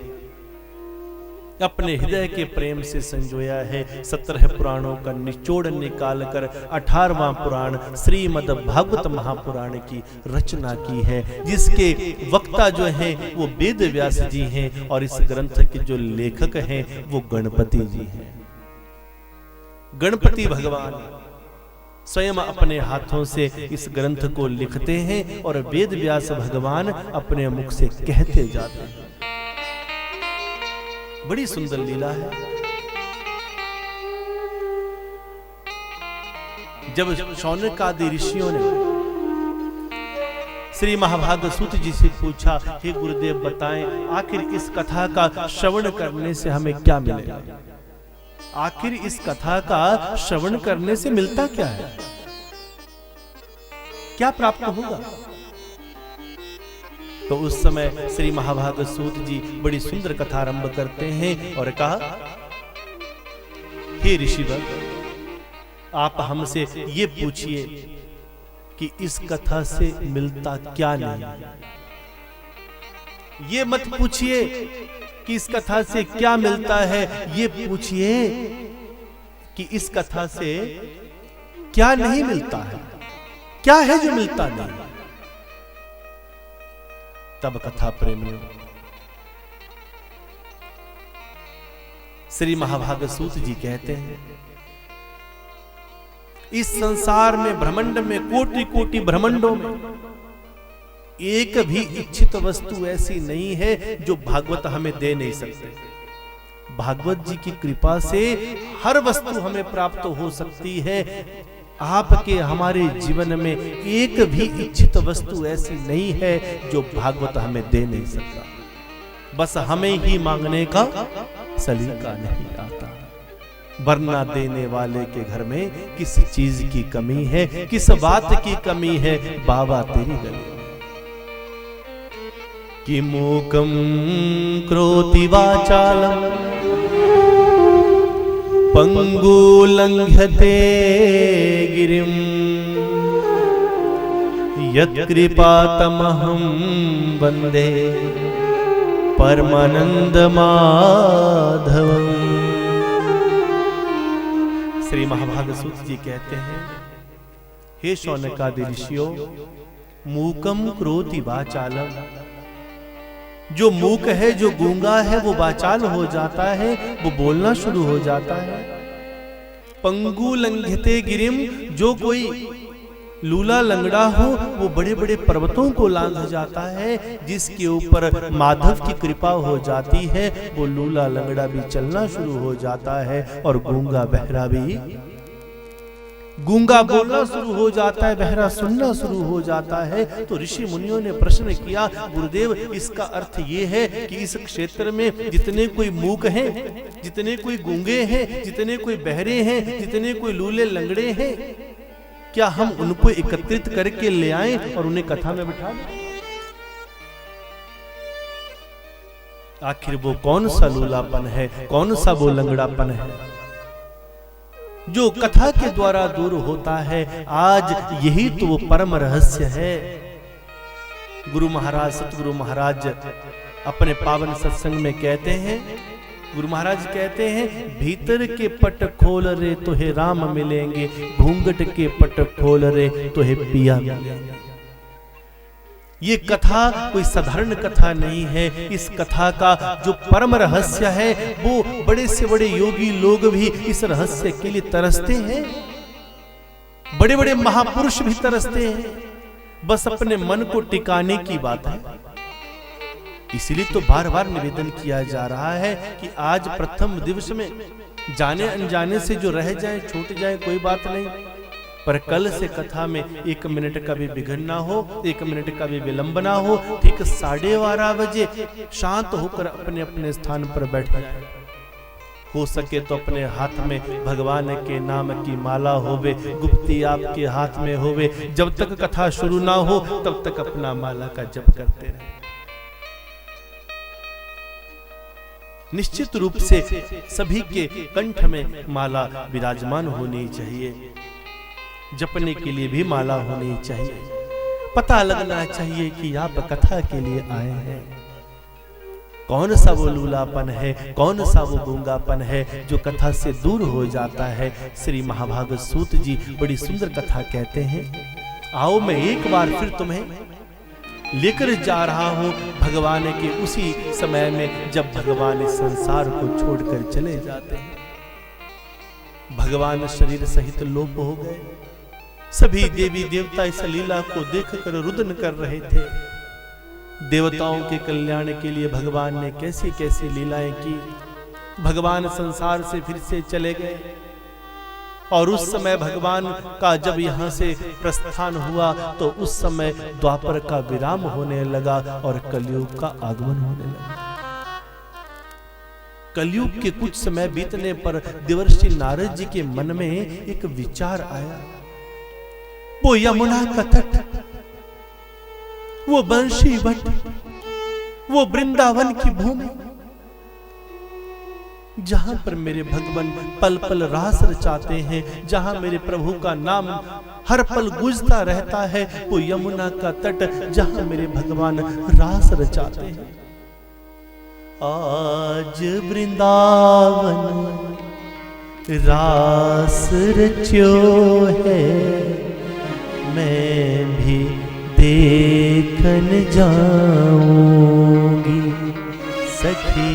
अपने हृदय के प्रेम से संजोया है, 17 पुराणों का निचोड़ निकाल कर 18वां पुराण श्रीमद् भागवत महापुराण की रचना की है, जिसके वक्ता जो हैं वो वेद व्यास जी हैं और इस ग्रंथ के जो लेखक हैं वो गणपति जी हैं। गणपति भगवान स्वयं अपने हाथों से इस ग्रंथ को लिखते हैं और वेद व्यास भगवान अपने मुख से कहते जाते हैं। बड़ी सुंदर लीला है। जब शौनक आदि ऋषियों ने श्री महाभाग सूत जी से पूछा, हे गुरुदेव बताएं आखिर इस कथा का श्रवण करने से हमें क्या मिलेगा, आखिर इस कथा का श्रवण करने से मिलता क्या है, क्या प्राप्त होगा। तो उस समय श्री महाभाग सूत जी बड़ी सुंदर कथा आरंभ करते हैं और कहा, हे ऋषिवर आप हमसे ये पूछिए कि इस कथा से मिलता क्या नहीं, ये मत पूछिए कि इस कथा से क्या मिलता है, ये पूछिए कि इस कथा से क्या नहीं मिलता है, क्या है जो मिलता नहीं। तब कथा प्रेमियों श्री महाभाग सूत जी कहते हैं, इस संसार में ब्रह्मांड में कोटि कोटि ब्रह्मांडों में एक भी इच्छित वस्तु ऐसी नहीं है जो भागवत हमें दे नहीं सकते। भागवत जी की कृपा से हर वस्तु हमें प्राप्त हो सकती है। आपके हमारे जीवन में एक भी इच्छित वस्तु ऐसी नहीं है जो भागवत हमें दे नहीं सकता। बस हमें ही मांगने का सलीका नहीं आता। वरना देने वाले के घर में किस चीज की कमी है, किस बात की कमी है, बाबा तेरी गली कि मूकं करोति वाचालं पंगुलंघ्यते गिरिं यत्कृपातमहं वन्दे परमानंद माधवम्। श्री महाभाग सूत जी कहते हैं, हे शौनकादि ऋषियों, मूकम करोति वाचालम, जो मूक है, जो गूंगा है, वो वाचाल हो जाता है, वो बोलना शुरू हो जाता है। पंगु लंघ्यते गिरिम, जो कोई लूला लंगड़ा हो वो बड़े बड़े पर्वतों को लांघ जाता है। जिसके ऊपर माधव की कृपा हो जाती है वो लूला लंगड़ा भी चलना शुरू हो जाता है और गूंगा बहरा भी, गूंगा बोलना शुरू हो जाता है, बहरा सुनना शुरू हो जाता है। तो ऋषि मुनियों ने प्रश्न किया, गुरुदेव इसका अर्थ ये है कि इस क्षेत्र में जितने कोई मूक हैं, जितने कोई गूंगे हैं, जितने कोई बहरे हैं, जितने कोई लूले लंगड़े हैं, क्या हम उनको एकत्रित करके ले आएं और उन्हें कथा में बिठा दें? आखिर वो कौन सा लूलापन है, कौन सा वो लंगड़ापन है जो कथा के द्वारा दूर होता है? आज यही तो वो परम रहस्य है। गुरु महाराज, सतगुरु महाराज अपने पावन सत्संग में कहते हैं, गुरु महाराज कहते हैं, भीतर के पट खोल रे तुहे राम मिलेंगे, घूंघट के पट खोल रे तुहे पिया मिलेंगे। ये कथा कोई साधारण कथा नहीं है। इस कथा का जो परम रहस्य है वो बड़े से बड़े योगी लोग भी इस रहस्य के लिए तरसते हैं, बड़े बड़े महापुरुष भी तरसते हैं। बस अपने मन को टिकाने की बात है। इसीलिए तो बार बार निवेदन किया जा रहा है कि आज प्रथम दिवस में जाने अनजाने से जो रह जाए, छूट जाए, कोई बात नहीं, पर कल से कथा में 1 मिनट का भी विघ्न ना हो, 1 मिनट का भी विलंब ना हो। ठीक 12:30 बजे शांत होकर अपने अपने स्थान पर बैठ जाए। हो सके तो अपने हाथ में भगवान के नाम की माला होवे, गुप्ती आपके हाथ में होवे। जब तक कथा शुरू ना हो तब तक अपना माला का जप करते रहे। निश्चित रूप से सभी के कंठ में माला विराजमान होनी चाहिए, जपने के लिए भी माला होनी चाहिए। पता लगना चाहिए कि आप कथा के लिए आए हैं। कौन सा वो लूलापन है, कौन सा वो गूंगापन है जो कथा से दूर हो जाता है। श्री महाभाग सूत जी बड़ी सुंदर कथा कहते हैं, आओ मैं एक बार फिर तुम्हें लेकर जा रहा हूं भगवान के उसी समय में जब भगवान इस संसार को छोड़कर चले जाते हैं। भगवान शरीर सहित लोप हो गए, सभी देवी देवता इस लीला को देखकर रुदन कर रहे थे। देवताओं के कल्याण के लिए भगवान ने कैसी कैसी लीलाएं की। भगवान संसार से फिर से चले गए और उस समय भगवान का जब यहां से प्रस्थान हुआ तो उस समय द्वापर का विराम होने लगा और कलयुग का आगमन होने लगा। कलयुग के कुछ समय बीतने पर देवर्षि नारद जी के मन में एक विचार आया। वो यमुना का तट, वो बंशी वट, वो वृंदावन की भूमि जहां पर मेरे भगवान पल पल रास रचाते हैं, जहां मेरे प्रभु का नाम हर पल गूंजता रहता है, वो यमुना का तट जहां मेरे भगवान रास रचाते हैं। आज वृंदावन रास रच्यो है, मैं भी देखन जाऊंगी सखी,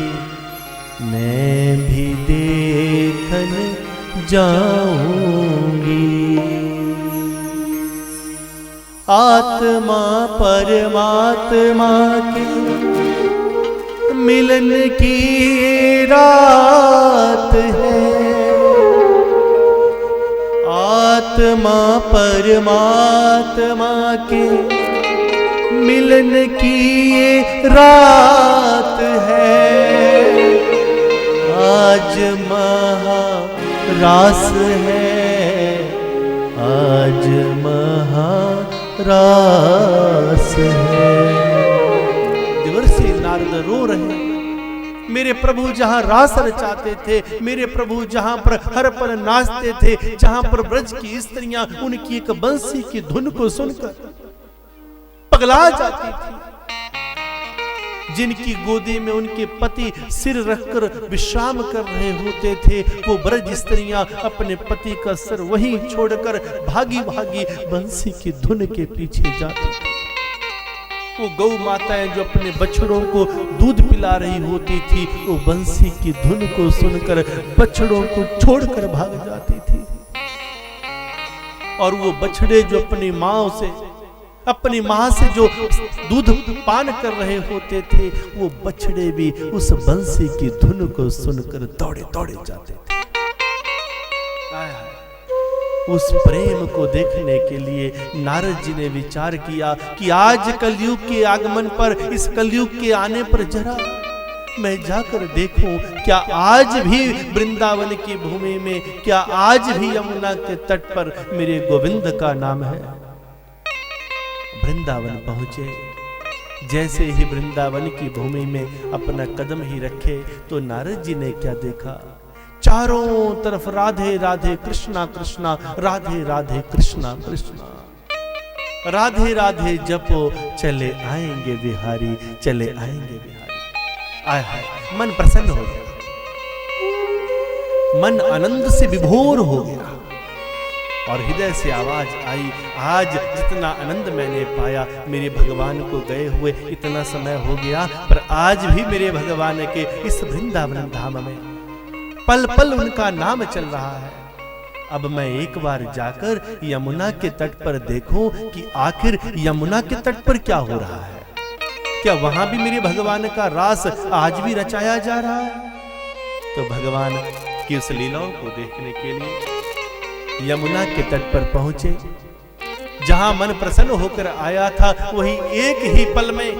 मैं भी देखन जाऊंगी। आत्मा परमात्मा के मिलन की रात है, आत्मा परमात्मा के मिलन की ये रात है। आज महारास है, आज महारास है। देवर्षि नारद रो रहे। मेरे प्रभु जहां रास रचाते थे, मेरे प्रभु जहां पर हर पल नाचते थे, जहां पर ब्रज की स्त्रियां उनकी एक बंसी की धुन को सुनकर पगला जाती थी, जिनकी गोदी में उनके पति सिर रखकर विश्राम कर रहे होते थे, वो ब्रज स्त्रियां अपने पति का सर वहीं छोड़कर भागी भागी बंसी की धुन के पीछे जाती थी। वो गौ माताएं जो अपने बछड़ों को दूध पिला रही होती थी, वो बंसी की धुन को सुनकर बछड़ों को छोड़कर भाग जाती थी। और वो बछड़े जो अपनी मां से जो दूध पान कर रहे होते थे, वो बछड़े भी उस बंसी की धुन को सुनकर दौड़े दौड़े जाते थे। उस प्रेम को देखने के लिए नारद जी ने विचार किया कि आज कलयुग के आगमन पर, इस कलयुग के आने पर जरा मैं जाकर देखूं, क्या आज भी वृंदावन की भूमि में, क्या आज भी यमुना के तट पर मेरे गोविंद का नाम है। वृंदावन पहुंचे। जैसे ही वृंदावन की भूमि में अपना कदम ही रखे तो नारद जी ने क्या देखा, चारों तरफ राधे राधे कृष्णा कृष्णा, राधे राधे कृष्णा कृष्णा, राधे राधे जपो चले आएंगे बिहारी, चले आएंगे बिहारी। आय हाय, मन प्रसन्न हो गया, मन आनंद से विभोर हो गया और हृदय से आवाज आई, आज जितना आनंद मैंने पाया मेरे भगवान को गए हुए इतना समय हो गया, पर आज भी मेरे भगवान के इस वृंदावन धाम में पल पल उनका नाम चल रहा है। अब मैं एक बार जाकर यमुना के तट पर देखूं कि आखिर यमुना के तट पर क्या हो रहा है, क्या वहां भी मेरे भगवान का रास आज भी रचाया जा रहा है। तो भगवान की उस लीलाओं को देखने के लिए यमुना के तट पर पहुंचे। जहां मन प्रसन्न होकर आया था, वही एक ही पल में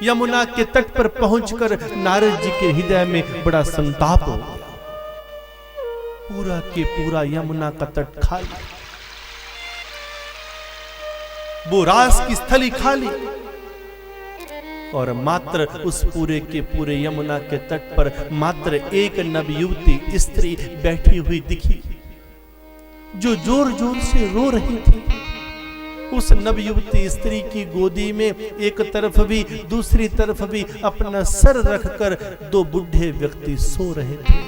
यमुना के तट पर पहुंचकर नारद जी के हृदय में बड़ा संताप हो गया। पूरा के पूरा यमुना का तट खाली, वो रास की स्थली खाली, और मात्र उस पूरे के पूरे यमुना के तट पर मात्र एक नवयुवती स्त्री बैठी हुई दिखी, जो जोर जोर से रो रही थी। उस नवयुवती स्त्री की गोदी में एक तरफ भी दूसरी तरफ भी अपना सर रखकर दो बूढ़े व्यक्ति सो रहे थे।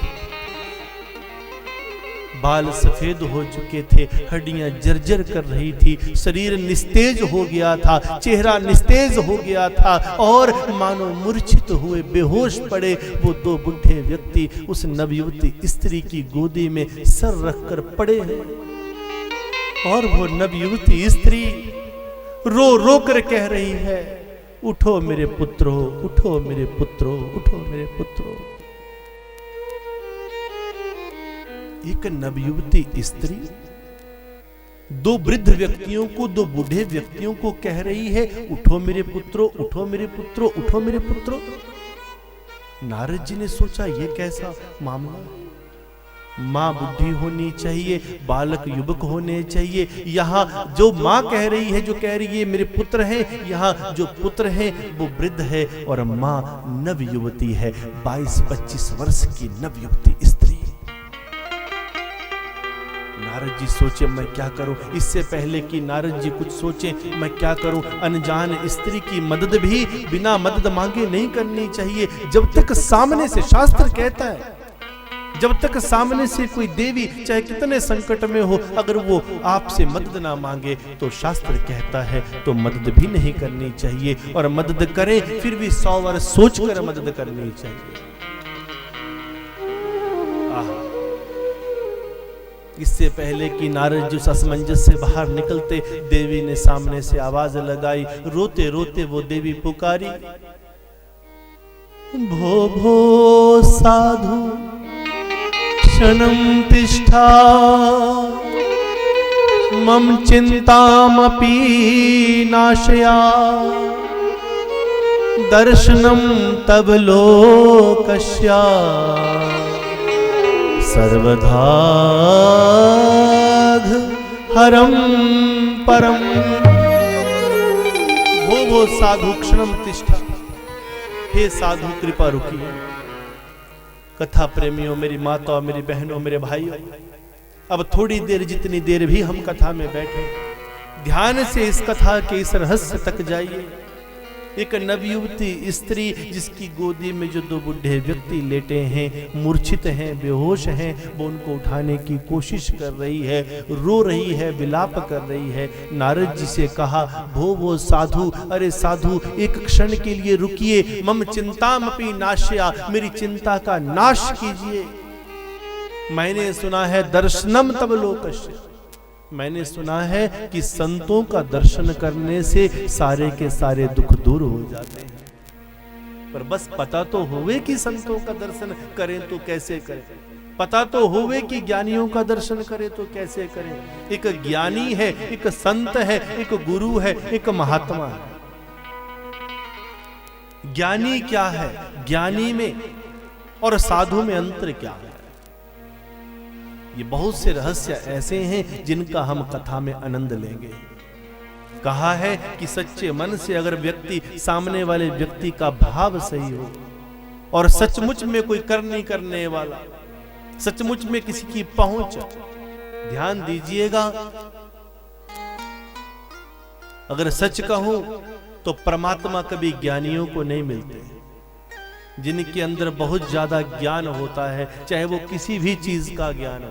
बाल सफेद हो चुके थे, हड्डियां जर्जर कर रही थी, शरीर निस्तेज हो गया था, चेहरा निस्तेज हो गया था और मानो मूर्छित हुए बेहोश पड़े वो दो बूढ़े व्यक्ति उस नवयुवती स्त्री की गोदी में सर रखकर पड़े हैं। और वो नवयुवती स्त्री रो रो कर कह रही है, उठो मेरे पुत्रो, उठो मेरे पुत्रो, उठो मेरे पुत्रो। एक नवयुवती स्त्री दो वृद्ध व्यक्तियों को, दो बूढ़े व्यक्तियों को कह रही है, उठो मेरे पुत्रो, उठो मेरे पुत्रो, उठो मेरे पुत्रो। नारद जी ने सोचा ये कैसा मामला, माँ बुद्धि होनी चाहिए, बालक युवक होने चाहिए। यहाँ जो माँ कह रही है, जो कह रही है मेरे पुत्र हैं, यहाँ जो पुत्र हैं वो वृद्ध है और माँ नवयुवती है, 22-25 वर्ष की नवयुवती स्त्री। नारद जी सोचे मैं क्या करूं। इससे पहले कि नारद जी कुछ सोचे मैं क्या करूं, अनजान स्त्री की मदद भी बिना मदद मांगे नहीं करनी चाहिए। जब तक सामने से, शास्त्र कहता है, जब तक सामने से कोई देवी चाहे कितने संकट में हो, अगर वो आपसे मदद ना मांगे तो शास्त्र कहता है तो मदद भी नहीं करनी चाहिए, और मदद करें फिर भी 100 वर्ष सोचकर मदद करनी चाहिए। इससे पहले कि नारद जी उस असमंजस से बाहर निकलते, देवी ने सामने से आवाज लगाई, रोते रोते वो देवी पुकारी, भो भो साधु क्षणं तिष्ठा मम चिंतामपि नाशया दर्शनं तव लोकस्या सर्वधा हरम परम। वो साधु क्षणम तिष्ठा, हे साधु कृपा रुकिए। कथा प्रेमियों, मेरी माताओं, मेरी बहनों, मेरे भाइयों, अब थोड़ी देर, जितनी देर भी हम कथा में बैठे, ध्यान से इस कथा के इस रहस्य तक जाइए। एक नवयुवती स्त्री जिसकी गोदी में जो दो बूढ़े व्यक्ति लेटे हैं, मूर्छित हैं, बेहोश हैं, वो उनको उठाने की कोशिश कर रही है, रो रही है, विलाप कर रही है। नारद जी से कहा, वो साधु, अरे साधु एक क्षण के लिए रुकिए, मम चिंतामपि नाशया, मेरी चिंता का नाश कीजिए। मैंने सुना है दर्शनम तव लोकस्य, मैंने सुना है कि संतों का दर्शन करने से सारे के सारे दुख दूर हो जाते हैं। पर बस पता तो होवे कि संतों का दर्शन करें तो कैसे करें, पता तो होवे कि ज्ञानियों का दर्शन करें तो कैसे करें। एक ज्ञानी है, एक संत है, एक गुरु है, एक महात्मा है। ज्ञानी क्या है, ज्ञानी में और साधु में अंतर क्या है? ये बहुत से रहस्य ऐसे हैं जिनका हम कथा में आनंद लेंगे। कहा है कि सच्चे मन से अगर व्यक्ति, सामने वाले व्यक्ति का भाव सही हो और सचमुच में कोई करनी करने वाला, सचमुच में किसी की पहुंच, ध्यान दीजिएगा, अगर सच कहूं तो परमात्मा कभी ज्ञानियों को नहीं मिलते। जिनके अंदर बहुत ज्यादा ज्ञान होता है, चाहे वो किसी भी चीज का ज्ञान हो,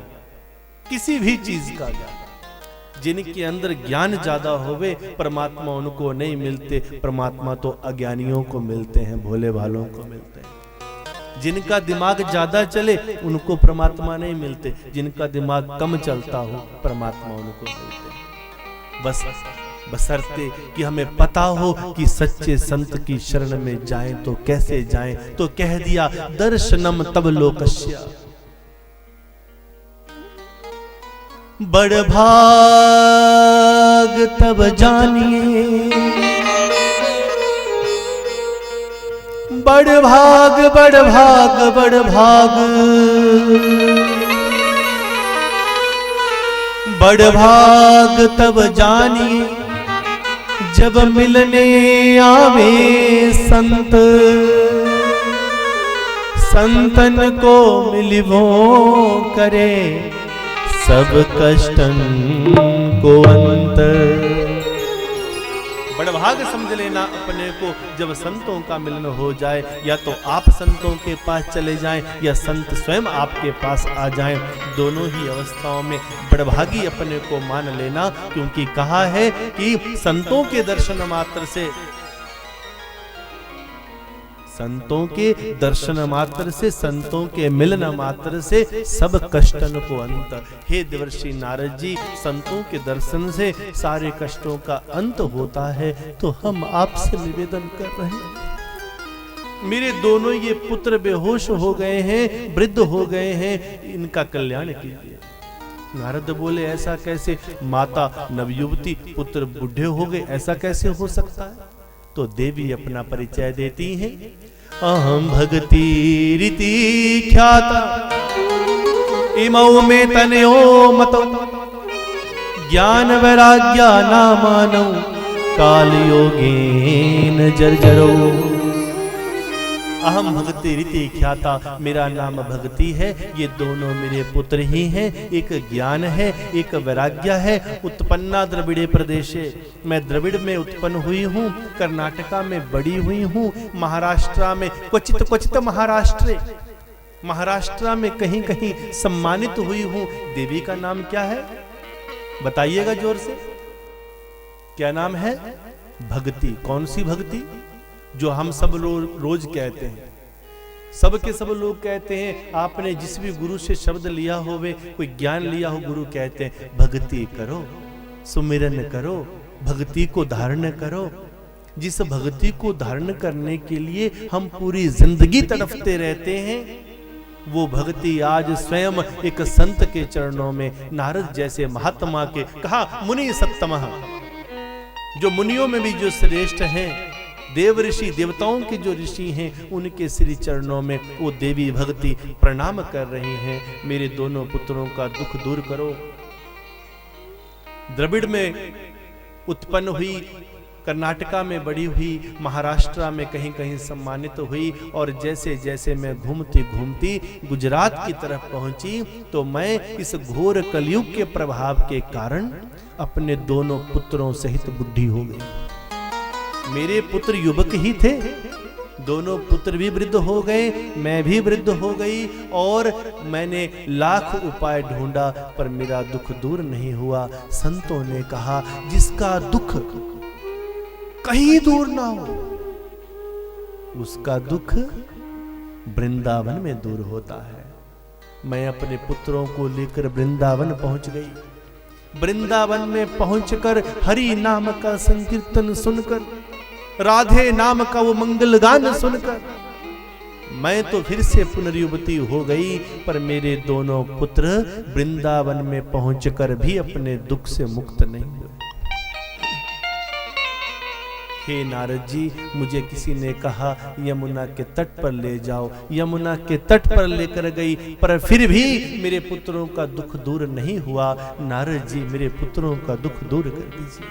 किसी भी चीज का ज्ञान, जिनके अंदर ज्ञान ज्यादा होवे, परमात्मा उनको नहीं मिलते। परमात्मा तो अज्ञानियों को मिलते हैं, भोले भालों को मिलते हैं। जिनका दिमाग ज्यादा चले उनको परमात्मा नहीं मिलते, जिनका दिमाग कम चलता हो परमात्मा उनको मिलते हैं। बस बशर्ते कि हमें पता हो कि सच्चे संत की शरण में जाएं तो कैसे जाएं। तो कह दिया, दर्शनम तब लोकस्य, बड़ भाग तब जानिए, बड़ भाग, बड़ भाग, बड़ भाग, बड़ भाग तब जानिए, जब मिलने आवे संत, संतन को मिलवो करे, सब कष्टन को अंत। बड़भाग समझ लेना अपने को जब संतों का मिलन हो जाए, या तो आप संतों के पास चले जाएं या संत स्वयं आपके पास आ जाएं। दोनों ही अवस्थाओं में बड़भागी अपने को मान लेना, क्योंकि कहा है कि संतों के दर्शन मात्र से संतों के दर्शन मात्र से, संतों के मिलन मात्र से सब कष्टन को अंत। हे देवर्षि नारद जी, संतों के दर्शन से सारे कष्टों का अंत होता है। तो हम आपसे निवेदन कर रहे हैं, मेरे दोनों ये पुत्र बेहोश हो गए हैं, वृद्ध हो गए हैं, इनका कल्याण कीजिए। नारद बोले ऐसा कैसे, माता नवयुवती, पुत्र बूढ़े हो गए, ऐसा कैसे हो सकता है? तो देवी अपना परिचय देती हैं, अहम भगति रीति ख्याता इमौ में तनयो मतो ज्ञान वैराग्य नामानो काल योगेन जर्जरो। अहम भगति रीति ख्याता, मेरा नाम भगति है, ये दोनों मेरे पुत्र ही हैं। एक ज्ञान है, एक वैराग्य है। उत्पन्ना द्रविड़े प्रदेशे, मैं द्रविड़ में उत्पन्न हुई हूँ, कर्नाटका में बड़ी हुई हूँ, महाराष्ट्र में क्वचित क्वचित महाराष्ट्र में कहीं कहीं सम्मानित हुई हूँ। देवी का नाम क्या है बताइएगा जोर से, क्या नाम है? भक्ति। कौन सी भक्ति? जो हम सब रोज कहते हैं, सब के सब लोग कहते हैं। आपने जिस भी गुरु से शब्द लिया होवे, कोई ज्ञान लिया हो, गुरु कहते हैं भक्ति करो, सुमिरन करो, भक्ति को धारण करो। जिस भक्ति को धारण करने के लिए हम पूरी जिंदगी तड़पते रहते हैं, वो भक्ति आज स्वयं एक संत के चरणों में, नारद जैसे महात्मा के, कहा मुनि सत्तमः, जो मुनियों में भी जो श्रेष्ठ हैं, देव ऋषि, देवताओं के जो ऋषि हैं, उनके श्री चरणों में वो देवी भक्ति प्रणाम कर रही हैं। मेरे दोनों पुत्रों का दुख दूर करो। द्रविड़ में उत्पन्न हुई, कर्नाटका में बड़ी हुई, महाराष्ट्र में कहीं कहीं सम्मानित हुई, और जैसे जैसे मैं घूमती घूमती गुजरात की तरफ पहुंची, तो मैं इस घोर कलयुग के प्रभाव के कारण अपने दोनों पुत्रों सहित बुढ़ी हो गई। मेरे पुत्र युवक ही थे, दोनों पुत्र भी वृद्ध हो गए, मैं भी वृद्ध हो गई, और मैंने लाख उपाय ढूंढा पर मेरा दुख दूर नहीं हुआ। संतों ने कहा जिसका दुख कहीं दूर ना हो, उसका दुख वृंदावन में दूर होता है। मैं अपने पुत्रों को लेकर वृंदावन पहुंच गई। वृंदावन में पहुंचकर हरि नाम का संकीर्तन सुनकर, राधे नाम का वो मंगल गान सुनकर मैं तो फिर से पुनर्युवती हो गई, पर मेरे दोनों पुत्र वृंदावन में पहुंचकर भी अपने दुख से मुक्त नहीं हुए। हे नारद जी, मुझे किसी ने कहा यमुना के तट पर ले जाओ, यमुना के तट पर लेकर गई, पर फिर भी मेरे पुत्रों का दुख दूर नहीं हुआ। नारद जी, मेरे पुत्रों का दुख दूर कर दीजिए।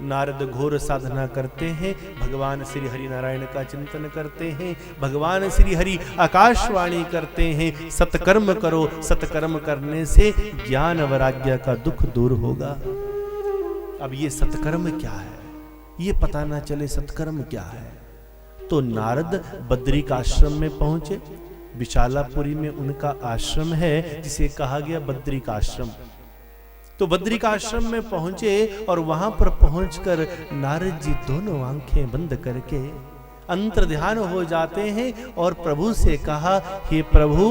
नारद घोर साधना करते हैं, भगवान श्री हरि नारायण का चिंतन करते हैं, भगवान श्री हरि आकाशवाणी करते हैं, सत्कर्म करो, सत्कर्म करने से ज्ञान वैराग्य का दुख दूर होगा। अब ये सत्कर्म क्या है, ये पता ना चले सत्कर्म क्या है। तो नारद बद्रिक आश्रम में पहुंचे। विशालापुरी में उनका आश्रम है, जिसे कहा गया बद्रिक आश्रम। तो बद्रिक आश्रम में पहुंचे, और वहां पर पहुंचकर नारद जी दोनों आंखें बंद करके अंतर ध्यान हो जाते हैं, और प्रभु से कहा, हे प्रभु,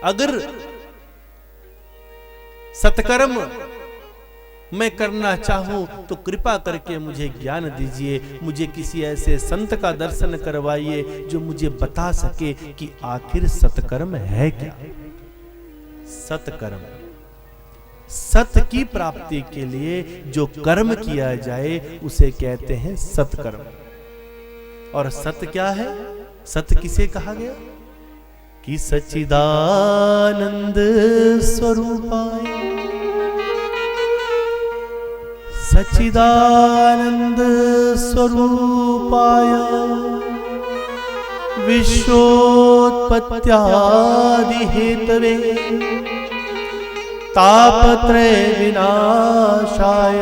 अगर सत्कर्म मैं करना चाहूं तो कृपा करके मुझे ज्ञान दीजिए, मुझे किसी ऐसे संत का दर्शन करवाइए जो मुझे बता सके कि आखिर सत्कर्म है क्या। सत्कर्म, सत्य की प्राप्ति के लिए जो कर्म किया जाए उसे कहते हैं सत्कर्म। और सत्य क्या है? सत्य किसे कहा गया? कि सच्चिदानंद स्वरूपाय, सच्चिदानंद स्वरूपाय विश्वोत्पत्त्यादि हेतवे तापत्रय विनाशाय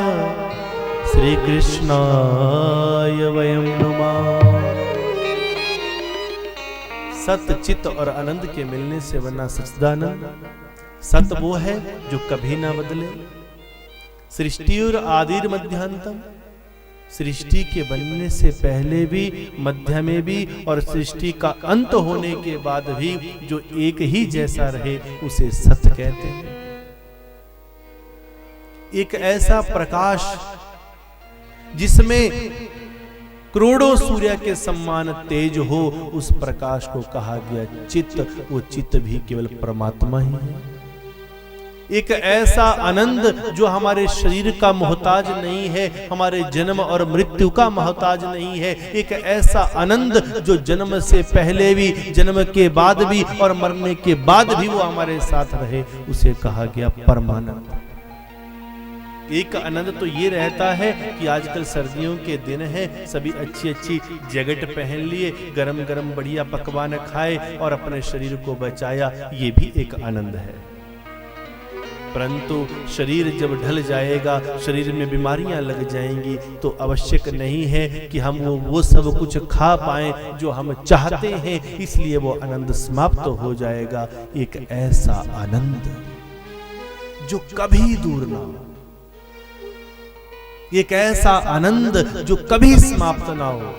श्री कृष्णाय वयं नमः। सत्य, चित्त और आनंद के मिलने से बना सच्चिदानंद। सत्य वो है जो कभी ना बदले, सृष्टि और आदिर मध्यांतम, सृष्टि के बनने से पहले भी, मध्य में भी और सृष्टि का अंत होने के बाद भी जो एक ही जैसा रहे उसे सत्य कहते हैं। एक ऐसा प्रकाश जिसमें करोड़ों सूर्य के समान तेज हो, उस प्रकाश को कहा गया चित्त। वो चित्त भी केवल परमात्मा ही है। एक ऐसा आनंद जो हमारे शरीर का मोहताज नहीं है, हमारे जन्म और मृत्यु का मोहताज नहीं है। एक ऐसा आनंद जो जन्म से पहले भी, जन्म के बाद भी और मरने के बाद भी वो हमारे साथ रहे, उसे कहा गया परमानंद। एक आनंद तो ये रहता है कि आजकल सर्दियों के दिन है, सभी अच्छी अच्छी जैकेट पहन लिए, गरम गरम बढ़िया पकवान खाए और अपने शरीर को बचाया, ये भी एक आनंद है। परंतु शरीर जब ढल जाएगा, शरीर में बीमारियां लग जाएंगी, तो आवश्यक नहीं है कि हम वो सब कुछ खा पाएं जो हम चाहते हैं, इसलिए वो आनंद समाप्त हो जाएगा। एक ऐसा आनंद जो कभी दूर ना हो, एक ऐसा आनंद जो कभी समाप्त ना हो,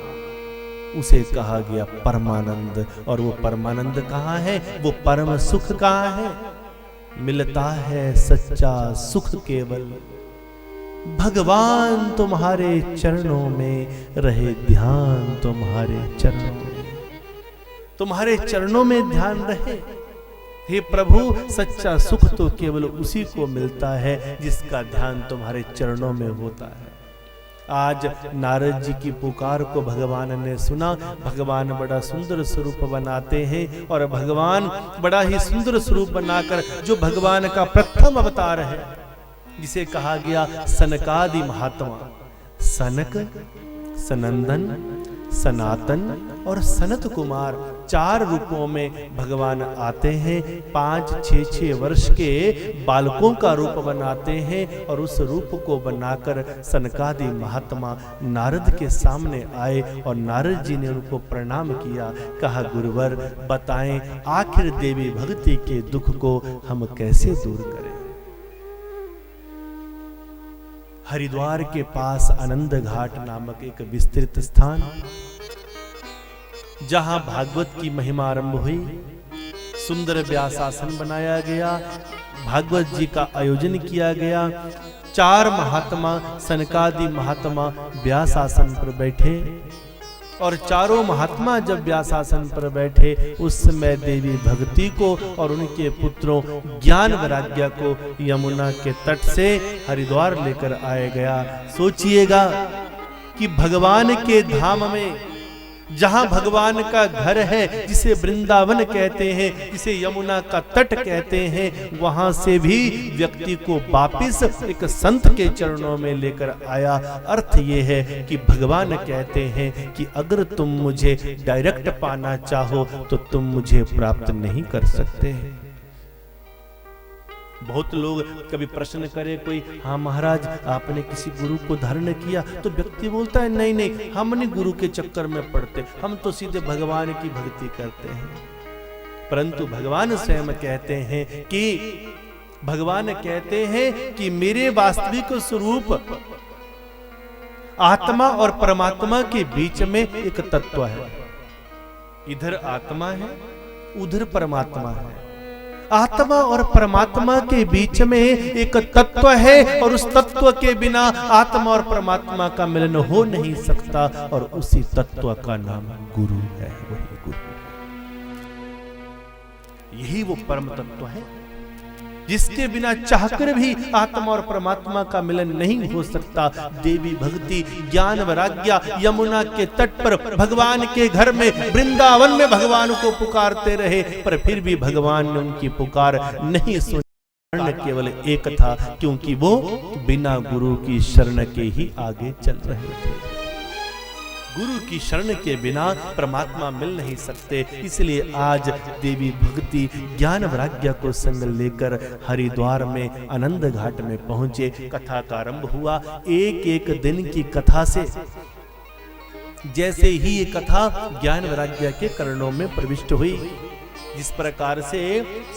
उसे कहा गया परमानंद। और वो परमानंद कहाँ है? वो परम सुख कहाँ है? मिलता है सच्चा सुख केवल भगवान तुम्हारे चरणों में, रहे ध्यान तुम्हारे चरणों में, तुम्हारे चरणों में ध्यान रहे। हे प्रभु, सच्चा सुख तो केवल उसी को मिलता है जिसका ध्यान तुम्हारे चरणों में होता है। आज नारद जी की पुकार को भगवान ने सुना। भगवान बड़ा सुंदर स्वरूप बनाते हैं और भगवान बड़ा ही सुंदर स्वरूप बनाकर, जो भगवान का प्रथम अवतार है, जिसे कहा गया सनकादि महात्मा, सनक, सनंदन, सनातन और सनत कुमार, 4 रूपों में भगवान आते हैं। 5-6 वर्ष के बालकों का रूप बनाते हैं और उस रूप को बनाकर सनकादि महात्मा नारद के सामने आए और नारद जी ने उनको प्रणाम किया। कहा, गुरुवर बताएं आखिर देवी भक्ति के दुख को हम कैसे दूर करें। हरिद्वार के पास आनंद घाट नामक एक विस्तृत स्थान, जहां भागवत की महिमा आरंभ हुई, सुंदर व्यासासन बनाया गया, भागवत जी का आयोजन किया गया। 4 महात्मा, सनकादि महात्मा व्यासासन पर बैठे और चारों महात्मा जब व्यासासन पर बैठे, उस समय देवी भक्ति को और उनके पुत्रों ज्ञान वैराग्य को यमुना के तट से हरिद्वार लेकर आया गया। सोचिएगा कि भगवान के धाम में, जहां भगवान का घर है, जिसे वृंदावन कहते हैं, जिसे यमुना का तट कहते हैं, वहां से भी व्यक्ति को वापिस एक संत के चरणों में लेकर आया। अर्थ ये है कि भगवान कहते हैं कि अगर तुम मुझे डायरेक्ट पाना चाहो तो तुम मुझे प्राप्त नहीं कर सकते। बहुत लोग कभी प्रश्न करे कोई, हाँ महाराज आपने किसी गुरु को धारण किया, तो व्यक्ति बोलता है नहीं नहीं, हम नहीं गुरु के चक्कर में पड़ते, हम तो सीधे भगवान की भक्ति करते हैं। परंतु भगवान स्वयं कहते हैं कि, भगवान कहते हैं कि मेरे वास्तविक स्वरूप आत्मा और परमात्मा के बीच में एक तत्व है। इधर आत्मा है, उधर परमात्मा है। आत्मा और परमात्मा के बीच में एक तत्व है और उस तत्व के बिना आत्मा और परमात्मा का मिलन हो नहीं सकता, और उसी तत्व का नाम गुरु है। वही गुरु, यही वो परम तत्व है जिसके बिना चाहकर भी आत्मा और परमात्मा का मिलन नहीं हो सकता। देवी भक्ति, ज्ञान वैराग्य यमुना के तट पर भगवान के घर में, वृंदावन में भगवान को पुकारते रहे, पर फिर भी भगवान ने उनकी पुकार नहीं सुनी। कारण केवल एक था, क्योंकि वो बिना गुरु की शरण के ही आगे चल रहे थे। गुरु की शरण के बिना परमात्मा मिल नहीं सकते। इसलिए आज देवी भक्ति ज्ञान वैराग्य को संग लेकर हरिद्वार में आनंद घाट में पहुंचे। कथा का आरंभ हुआ। एक एक दिन की कथा से जैसे ही ये कथा ज्ञान वैराग्य के कर्णों में प्रविष्ट हुई, जिस प्रकार से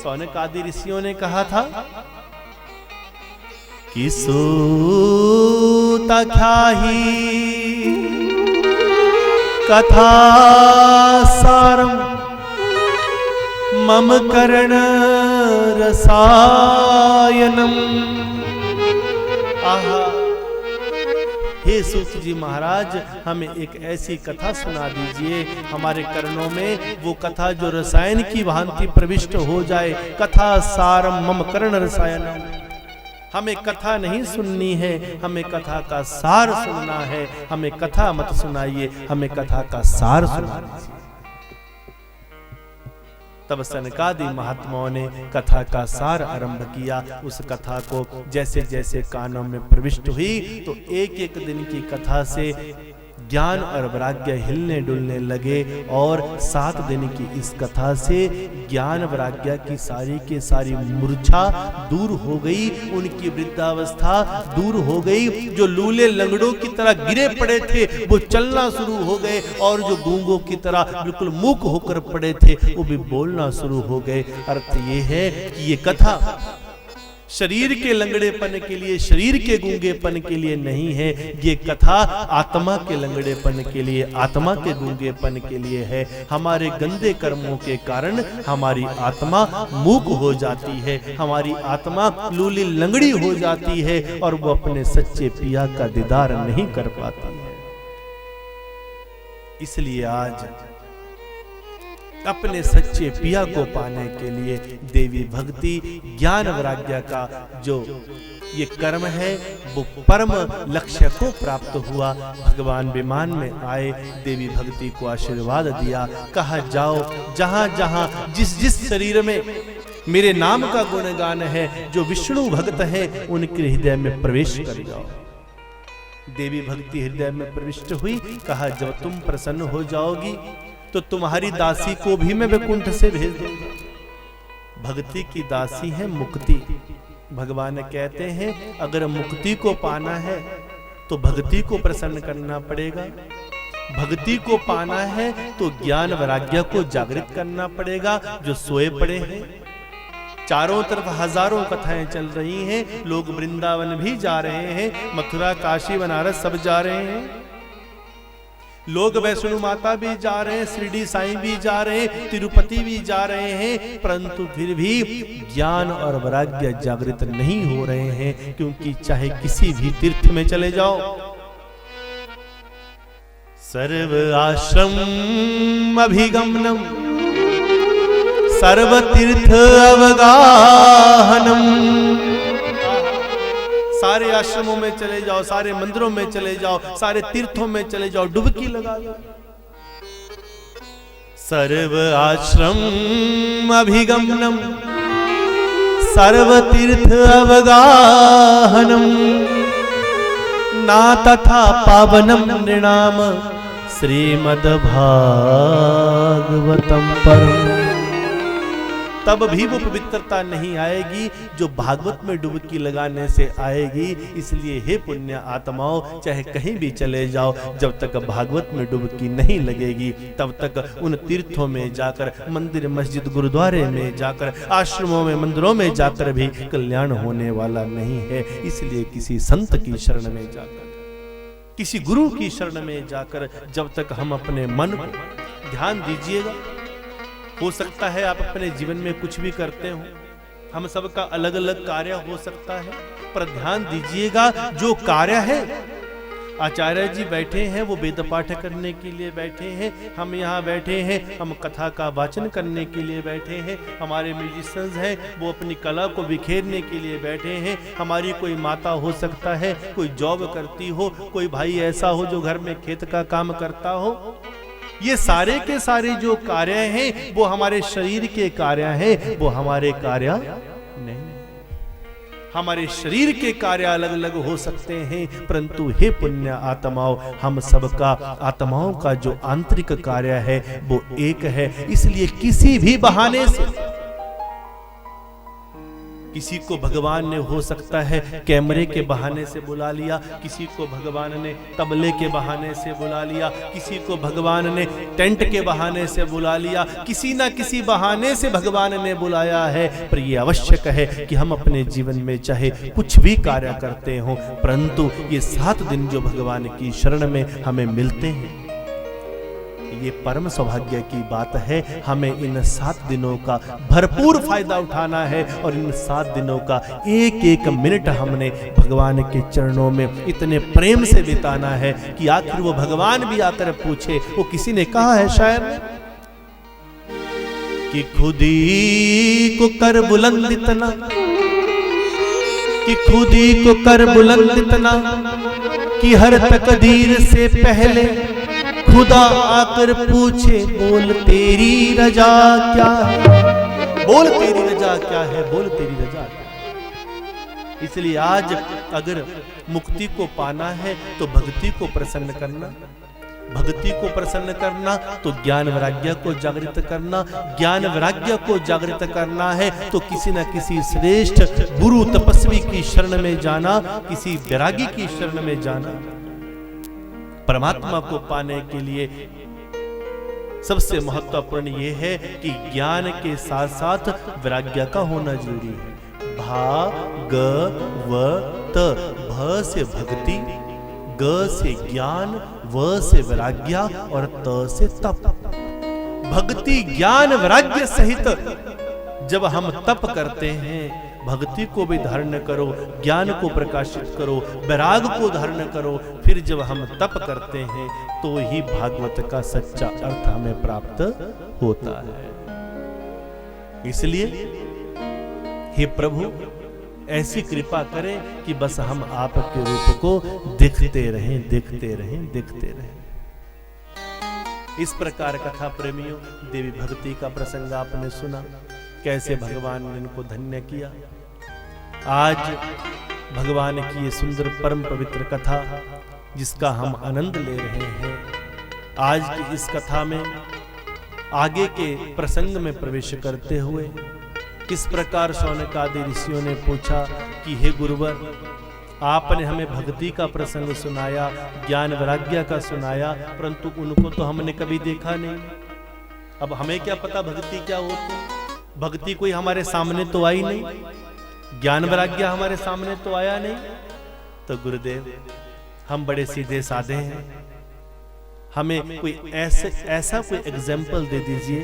सौनक आदि ऋषियों ने कहा था कि सूता ख्याही कथा सारम मम कर्ण रसायनम। आहा, हे सूत जी महाराज, हमें एक ऐसी कथा सुना दीजिए हमारे कर्णों में वो कथा जो रसायन की भांति प्रविष्ट हो जाए। कथा सारम मम कर्ण रसायनम। हमें कथा नहीं सुननी है, हमें कथा का सार सुनना है। हमें कथा मत सुनाइए, हमें कथा का सार सुनाइए। तब सनकादि महात्माओं ने कथा का सार आरंभ किया। उस कथा को जैसे जैसे कानों में प्रविष्ट हुई तो एक एक दिन की कथा से ज्ञान और वैराग्य हिलने डुलने लगे। और 7 दिन की इस कथा से ज्ञान वैराग्य की सारी के सारी मूर्छा दूर हो गई, उनकी वृद्धावस्था दूर हो गई। जो लूले लंगड़ों की तरह गिरे पड़े थे वो चलना शुरू हो गए, और जो गूंगों की तरह बिल्कुल मूक होकर पड़े थे वो भी बोलना शुरू हो गए। अर्थ ये है कि ये कथा शरीर के लंगड़ेपन के लिए, शरीर के गूंगेपन के लिए नहीं है। ये कथा आत्मा के लंगड़ेपन के लिए, आत्मा के गूंगेपन के लिए है। हमारे गंदे कर्मों के कारण हमारी आत्मा मूक हो जाती है, हमारी आत्मा लूली लंगड़ी हो जाती है और वो अपने सच्चे पिया का दीदार नहीं कर पाती है। इसलिए आज अपने सच्चे पिया को पाने के लिए देवी भक्ति, ज्ञान वैराग्य का जो ये कर्म है वो परम लक्ष्य को प्राप्त हुआ। भगवान विमान में आए, देवी भक्ति को आशीर्वाद दिया, कहा जाओ जहां जहां जिस जिस शरीर में मेरे नाम का गुणगान है, जो विष्णु भक्त है उनके हृदय में प्रवेश कर जाओ। देवी भक्ति हृदय में प्रविष्ट हुई। कहा जब तुम प्रसन्न हो जाओगी तो तुम्हारी दासी को भी मैं वैकुंठ से भेज दूंगा। भक्ति की दासी है मुक्ति। भगवान कहते हैं अगर मुक्ति को पाना है तो भक्ति को प्रसन्न करना पड़ेगा। भक्ति को पाना है तो ज्ञान वैराग्य को जागृत करना पड़ेगा। जो सोए पड़े हैं, चारों तरफ हजारों कथाएं चल रही हैं, लोग वृंदावन भी जा रहे हैं, मथुरा काशी बनारस सब जा रहे हैं, लोग वैष्णो माता भी जा रहे हैं, शिरडी साईं भी जा रहे हैं, तिरुपति भी जा रहे हैं, परंतु फिर भी ज्ञान और वैराग्य जागृत नहीं हो रहे हैं। क्योंकि चाहे किसी भी तीर्थ में चले जाओ, सर्व आश्रम अभिगमनम सर्व तीर्थ अवगाहनम। सारे आश्रमों में चले जाओ, सारे मंदिरों में चले जाओ, सारे तीर्थों में चले जाओ, डुबकी लगा लो। सर्व आश्रम अभिगमनम सर्व तीर्थ अवगाहनम ना तथा पावनम नृणाम श्रीमद् भागवतम परम। तब भी वो पवित्रता नहीं आएगी जो भागवत में डुबकी लगाने से आएगी। इसलिए हे पुण्य आत्माओं, चाहे कहीं भी चले जाओ, जब तक भागवत में डुबकी नहीं लगेगी तब तक उन तीर्थों में जाकर, मंदिर मस्जिद गुरुद्वारे में जाकर, आश्रमों में मंदिरों में जाकर भी कल्याण होने वाला नहीं है। इसलिए किसी संत की शरण में जाकर, किसी गुरु की शरण में जाकर जब तक हम अपने मन को ध्यान दीजिएगा। हो सकता है आप अपने जीवन में कुछ भी करते हो, हम सबका अलग अलग कार्य हो सकता है, पर ध्यान दीजिएगा जो कार्य है, आचार्य जी बैठे हैं वो वेद पाठ करने के लिए बैठे हैं, हम यहाँ बैठे हैं हम कथा का वाचन करने के लिए बैठे हैं, हमारे म्यूजिशियंस हैं वो अपनी कला को बिखेरने के लिए बैठे हैं, हमारी कोई माता हो सकता है कोई जॉब करती हो, कोई भाई ऐसा हो जो घर में खेत का काम करता हो। ये सारे के सारे जो कार्य हैं वो हमारे शरीर के कार्य हैं, वो हमारे कार्य नहीं। हमारे शरीर के कार्य अलग अलग हो सकते हैं, परंतु हे पुण्य आत्माओं, हम सबका आत्माओं का जो आंतरिक कार्य है वो एक है। इसलिए किसी भी बहाने से, किसी को भगवान ने हो सकता है कैमरे के बहाने से बुला लिया, किसी को भगवान ने तबले के बहाने से बुला लिया, किसी को भगवान ने टेंट के बहाने से बुला लिया, किसी ना किसी बहाने से भगवान ने बुलाया है। पर यह आवश्यक है कि हम अपने जीवन में चाहे कुछ भी कार्य करते हो, परंतु ये 7 दिन जो भगवान की शरण में हमें मिलते हैं, ये परम सौभाग्य की बात है। हमें इन 7 दिनों का भरपूर फायदा उठाना है और इन 7 दिनों का एक एक मिनट हमने भगवान के चरणों में इतने प्रेम से बिताना है कि आखिर वो भगवान भी आकर पूछे। वो किसी ने कहा है शायर में कि खुद ही को कर बुलंद इतना, कि खुद ही को कर बुलंद इतना कि हर तकदीर से पहले खुदा आकर पूछे बोल तेरी रजा क्या है, बोल तेरी रजा क्या है, बोल तेरी रजा क्या है। इसलिए आज अगर मुक्ति को पाना है तो भक्ति को प्रसन्न करना, भक्ति को प्रसन्न करना तो ज्ञान वैराग्य को जागृत करना, ज्ञान वैराग्य को जागृत करना है तो किसी न किसी श्रेष्ठ गुरु तपस्वी की शरण में जाना, किसी वैरागी की शरण में जाना। परमात्मा को पाने के लिए सबसे महत्वपूर्ण यह है कि ज्ञान के साथ साथ वैराग्य का होना जरूरी है। भागवत, भ से भक्ति, ग से ज्ञान, व से वैराग्य और त से तप। भक्ति ज्ञान वैराग्य सहित जब हम तप करते हैं, भक्ति को भी धारण करो, ज्ञान को प्रकाशित करो, वैराग को धारण करो, फिर जब हम तप करते हैं तो ही भागवत का सच्चा अर्थ हमें प्राप्त होता है। इसलिए हे प्रभु ऐसी कृपा करें कि बस हम आपके रूप को देखते रहें, देखते रहें, देखते रहें। इस प्रकार कथा प्रेमियों, देवी भक्ति का प्रसंग आपने सुना, कैसे भगवान ने इनको धन्य किया। आज भगवान की ये सुंदर परम पवित्र कथा जिसका हम आनंद ले रहे हैं, आज की इस कथा में आगे के प्रसंग में प्रवेश करते हुए किस प्रकार शौनक आदि ऋषियों ने पूछा कि हे गुरुवर, आपने हमें भक्ति का प्रसंग सुनाया, ज्ञान वैराग्य का सुनाया, परंतु उनको तो हमने कभी देखा नहीं। अब हमें क्या पता भक्ति क्या होती। भक्ति कोई हमारे सामने तो आई नहीं, ज्ञान वैराग्य हमारे सामने तो आया नहीं। तो गुरुदेव हम बड़े सीधे साधे हैं, हमें कोई ऐसा कोई एग्जाम्पल दे दीजिए,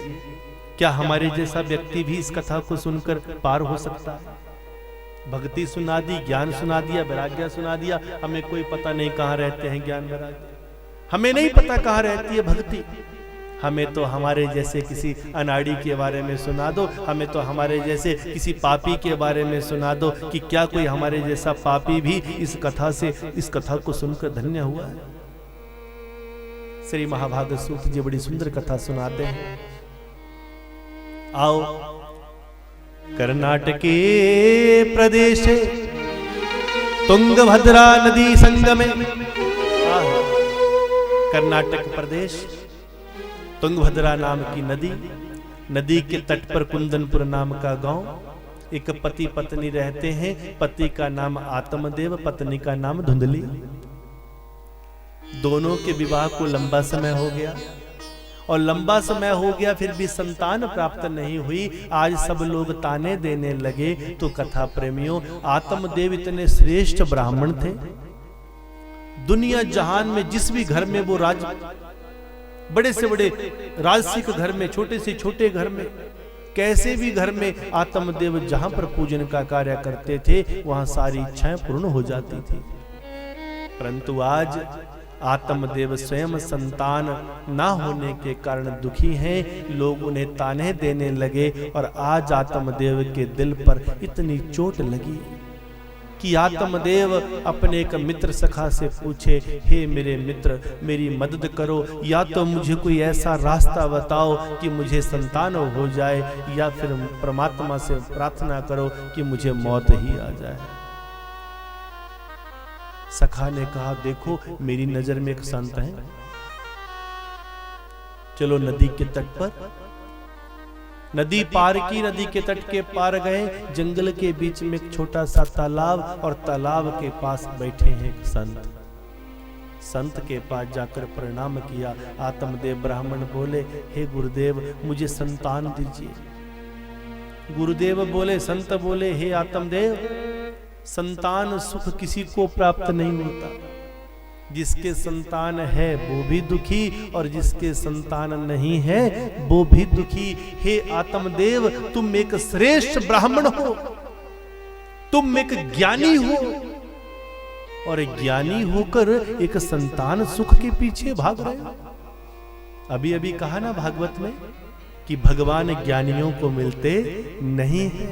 क्या हमारे जैसा व्यक्ति भी इस कथा को सुनकर पार हो सकता है। भक्ति सुना दी, ज्ञान सुना दिया, वैराग्य सुना दिया, हमें कोई पता नहीं कहाँ रहते हैं ज्ञान वैराग्य, हमें नहीं पता कहाँ रहती है भक्ति। हमें तो हमारे जैसे किसी अनाड़ी के बारे में सुना दो, हमें तो हमारे जैसे किसी पापी के बारे में सुना दो कि क्या कोई हमारे जैसा पापी भी इस कथा को सुनकर धन्य हुआ है। श्री महाभागवत सूत जी बड़ी सुंदर कथा सुनाते हैं। आओ कर्नाटके प्रदेशे तुंगभद्रा नदी संगमे, कर्नाटक प्रदेश तुंगभद्रा नाम की नदी के तट पर कुंदनपुर नाम का गांव। एक पति पत्नी रहते हैं, पति का नाम आत्मदेव, पत्नी का नाम धुंधली। दोनों के विवाह को लंबा समय हो गया और लंबा समय हो गया फिर भी संतान प्राप्त नहीं हुई। आज सब लोग ताने देने लगे। तो कथा प्रेमियों, आत्मदेव इतने श्रेष्ठ ब्राह्मण थे, दुनिया जहान में जिस भी घर में वो राज, बड़े से बड़े राजसिक घर में, छोटे से छोटे घर में, कैसे भी घर में आत्मदेव जहां पर पूजन का कार्य करते थे वहां सारी इच्छाएं पूर्ण हो जाती थी। परंतु आज आत्मदेव स्वयं संतान ना होने के कारण दुखी हैं, लोग उन्हें ताने देने लगे। और आज आत्मदेव के दिल पर इतनी चोट लगी कि आत्मदेव अपने एक मित्र सखा से पूछे, हे मेरे मित्र, मेरी मदद करो, या तो मुझे कोई ऐसा रास्ता बताओ कि मुझे संतान हो जाए, या फिर परमात्मा से प्रार्थना करो कि मुझे मौत ही आ जाए। सखा ने कहा, देखो मेरी नजर में एक संत है, चलो नदी के तट पर। नदी पार की, नदी के तट के पार गए, जंगल के बीच में एक छोटा सा तालाब, और तालाब के पास बैठे हैं एक संत। संत के पास जाकर प्रणाम किया। आत्मदेव ब्राह्मण बोले, हे गुरुदेव मुझे संतान दीजिए। गुरुदेव बोले, संत बोले, हे आत्मदेव, संतान सुख किसी को प्राप्त नहीं होता, जिसके संतान है वो भी दुखी और जिसके संतान नहीं है वो भी दुखी। हे आत्मदेव, तुम एक श्रेष्ठ ब्राह्मण हो, तुम एक ज्ञानी हो, और ज्ञानी होकर एक संतान सुख के पीछे भाग रहे हो। अभी अभी कहा ना भागवत में कि भगवान ज्ञानियों को मिलते नहीं है,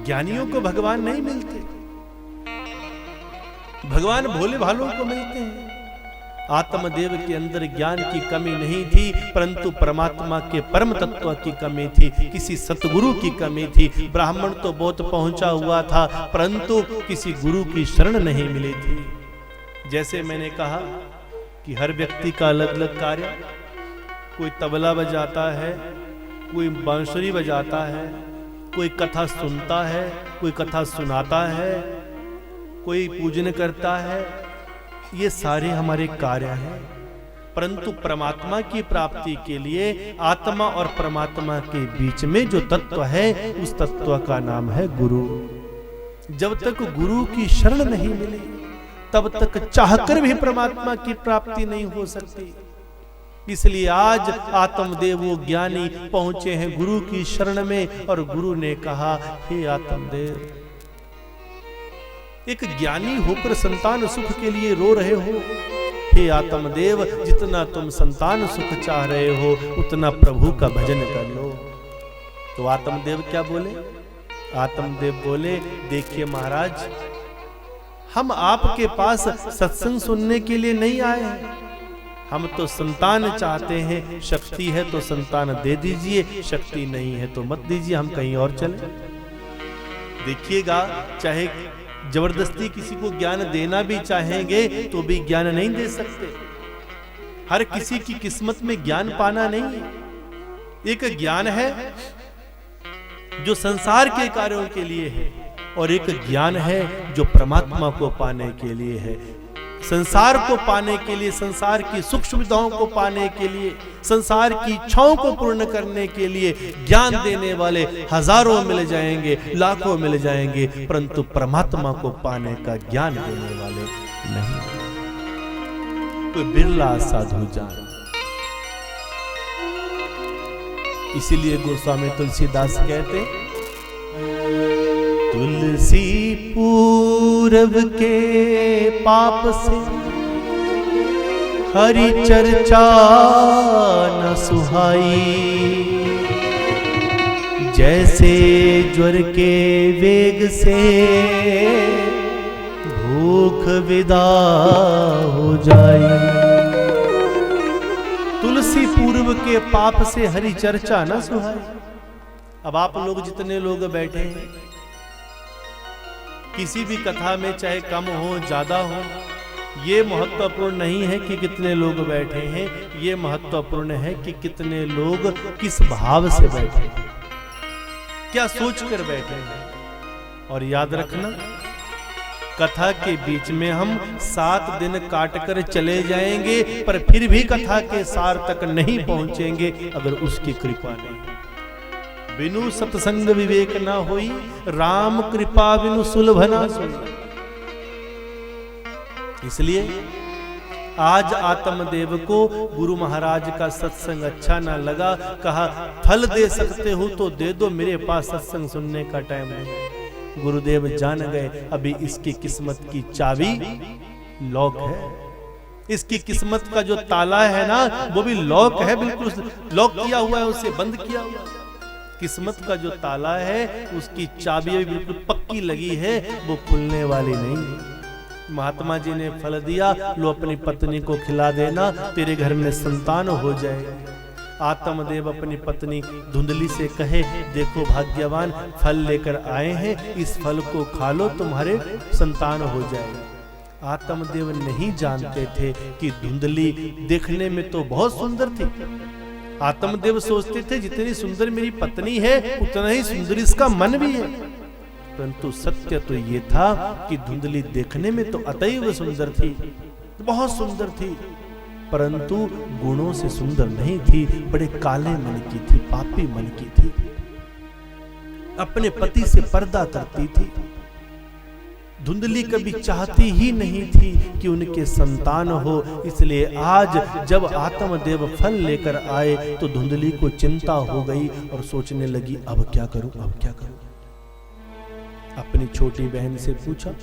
ज्ञानियों को भगवान नहीं मिलते, भगवान भोले भालों को मिलते हैं। आत्मदेव के अंदर ज्ञान की कमी नहीं थी, परंतु परमात्मा के परम तत्व की कमी थी, किसी सतगुरु की कमी थी। ब्राह्मण तो बहुत पहुंचा हुआ था, परंतु किसी गुरु की शरण नहीं मिली थी। जैसे मैंने कहा कि हर व्यक्ति का अलग अलग कार्य, कोई तबला बजाता है, कोई बांसुरी बजाता है, कोई कथा सुनता है, कोई कथा सुनाता है, कोई पूजन करता है, ये सारे हमारे कार्य हैं। परंतु परमात्मा की प्राप्ति के लिए आत्मा और परमात्मा के बीच में जो तत्व है, उस तत्व का नाम है गुरु। जब तक गुरु की शरण नहीं मिली, तब तक चाहकर भी परमात्मा की प्राप्ति नहीं हो सकती। इसलिए आज आत्मदेव वो ज्ञानी पहुंचे हैं गुरु की शरण में, और गुरु ने कहा, हे आत्मदेव, एक ज्ञानी होकर संतान सुख के लिए रो रहे हो। हे आत्मदेव, जितना तुम संतान सुख चाह रहे हो, उतना प्रभु का भजन कर लो। तो आत्मदेव क्या बोले? आत्मदेव बोले, देखिए महाराज, हम आपके पास सत्संग सुनने के लिए नहीं आए हैं, हम तो संतान चाहते हैं। शक्ति है तो संतान दे दीजिए, शक्ति नहीं है तो मत दीजिए, हम कहीं और चले। देखिएगा, चाहे जबरदस्ती किसी को ज्ञान देना भी चाहेंगे तो भी ज्ञान नहीं दे सकते। हर किसी की किस्मत में ज्ञान पाना नहीं है। एक ज्ञान है जो संसार के कार्यों के लिए है, और एक ज्ञान है जो परमात्मा को पाने के लिए है। संसार को पाने के लिए, संसार की सुख सुविधाओं को पाने के लिए, संसार की इच्छाओं को पूर्ण करने के लिए ज्ञान देने वाले हजारों मिल जाएंगे, लाखों मिल जाएंगे, परंतु परमात्मा को पाने का ज्ञान देने वाले नहीं। कोई बिरला साधु जान। इसीलिए गोस्वामी तुलसीदास कहते, तुलसी पूरब के पाप से हरि चर्चा न सुहाई, जैसे ज्वर के वेग से भूख विदा हो जाए। तुलसी पूर्व के पाप से हरि चर्चा न सुहाई। अब आप लोग जितने लोग बैठे हैं, किसी भी कथा में चाहे कम हो ज्यादा हो, ये महत्वपूर्ण नहीं है कि कितने लोग बैठे हैं, ये महत्वपूर्ण है कि कितने लोग किस भाव से बैठे हैं, क्या सोचकर बैठे हैं। और याद रखना, कथा के बीच में हम 7 दिन काट कर चले जाएंगे, पर फिर भी कथा के सार तक नहीं पहुंचेंगे अगर उसकी कृपा नहीं। बिनु सत्संग विवेक न होई, राम कृपा बिनु सुलभ न सोई। इसलिए आज आत्मदेव को गुरु महाराज का सत्संग अच्छा ना लगा, कहा फल दे सकते हो तो दे दो, मेरे पास सत्संग सुनने का टाइम नहीं। गुरुदेव जान गए, अभी इसकी किस्मत की चाबी लॉक है, इसकी किस्मत का जो ताला है ना, वो भी लॉक है, बिल्कुल लॉक किया हुआ है, उसे बंद किया हुआ है। किस्मत का जो ताला है, उसकी चाबी बिल्कुल पक्की लगी है, वो खुलने वाली नहीं। महात्मा जी ने फल दिया, लो अपनी पत्नी को खिला देना, तेरे घर में संतान हो जाएगी। आत्मदेव अपनी पत्नी धुंधली से कहे, देखो भाग्यवान, फल लेकर आए हैं, इस फल को खा लो, तुम्हारे संतान हो जाएगी। आत्मदेव नहीं जानते थे कि धुंधली देखने में तो बहुत सुंदर थी। आत्मदेव सोचते थे जितनी सुंदर मेरी पत्नी है, उतना ही सुंदर इसका मन भी है। परंतु सत्य तो ये था कि धुंधली देखने में तो अतैव सुंदर थी, बहुत सुंदर थी, परंतु गुणों से सुंदर नहीं थी, बड़े काले मन की थी, पापी मन की थी, अपने पति से पर्दा करती थी। धुंधली कभी चाहती ही नहीं थी कि उनके संतान हो, इसलिए आज जब आत्मदेव फल लेकर आए तो धुंधली को चिंता हो गई और सोचने लगी अब क्या करूं, अब क्या करूं। अपनी छोटी बहन से पूछा,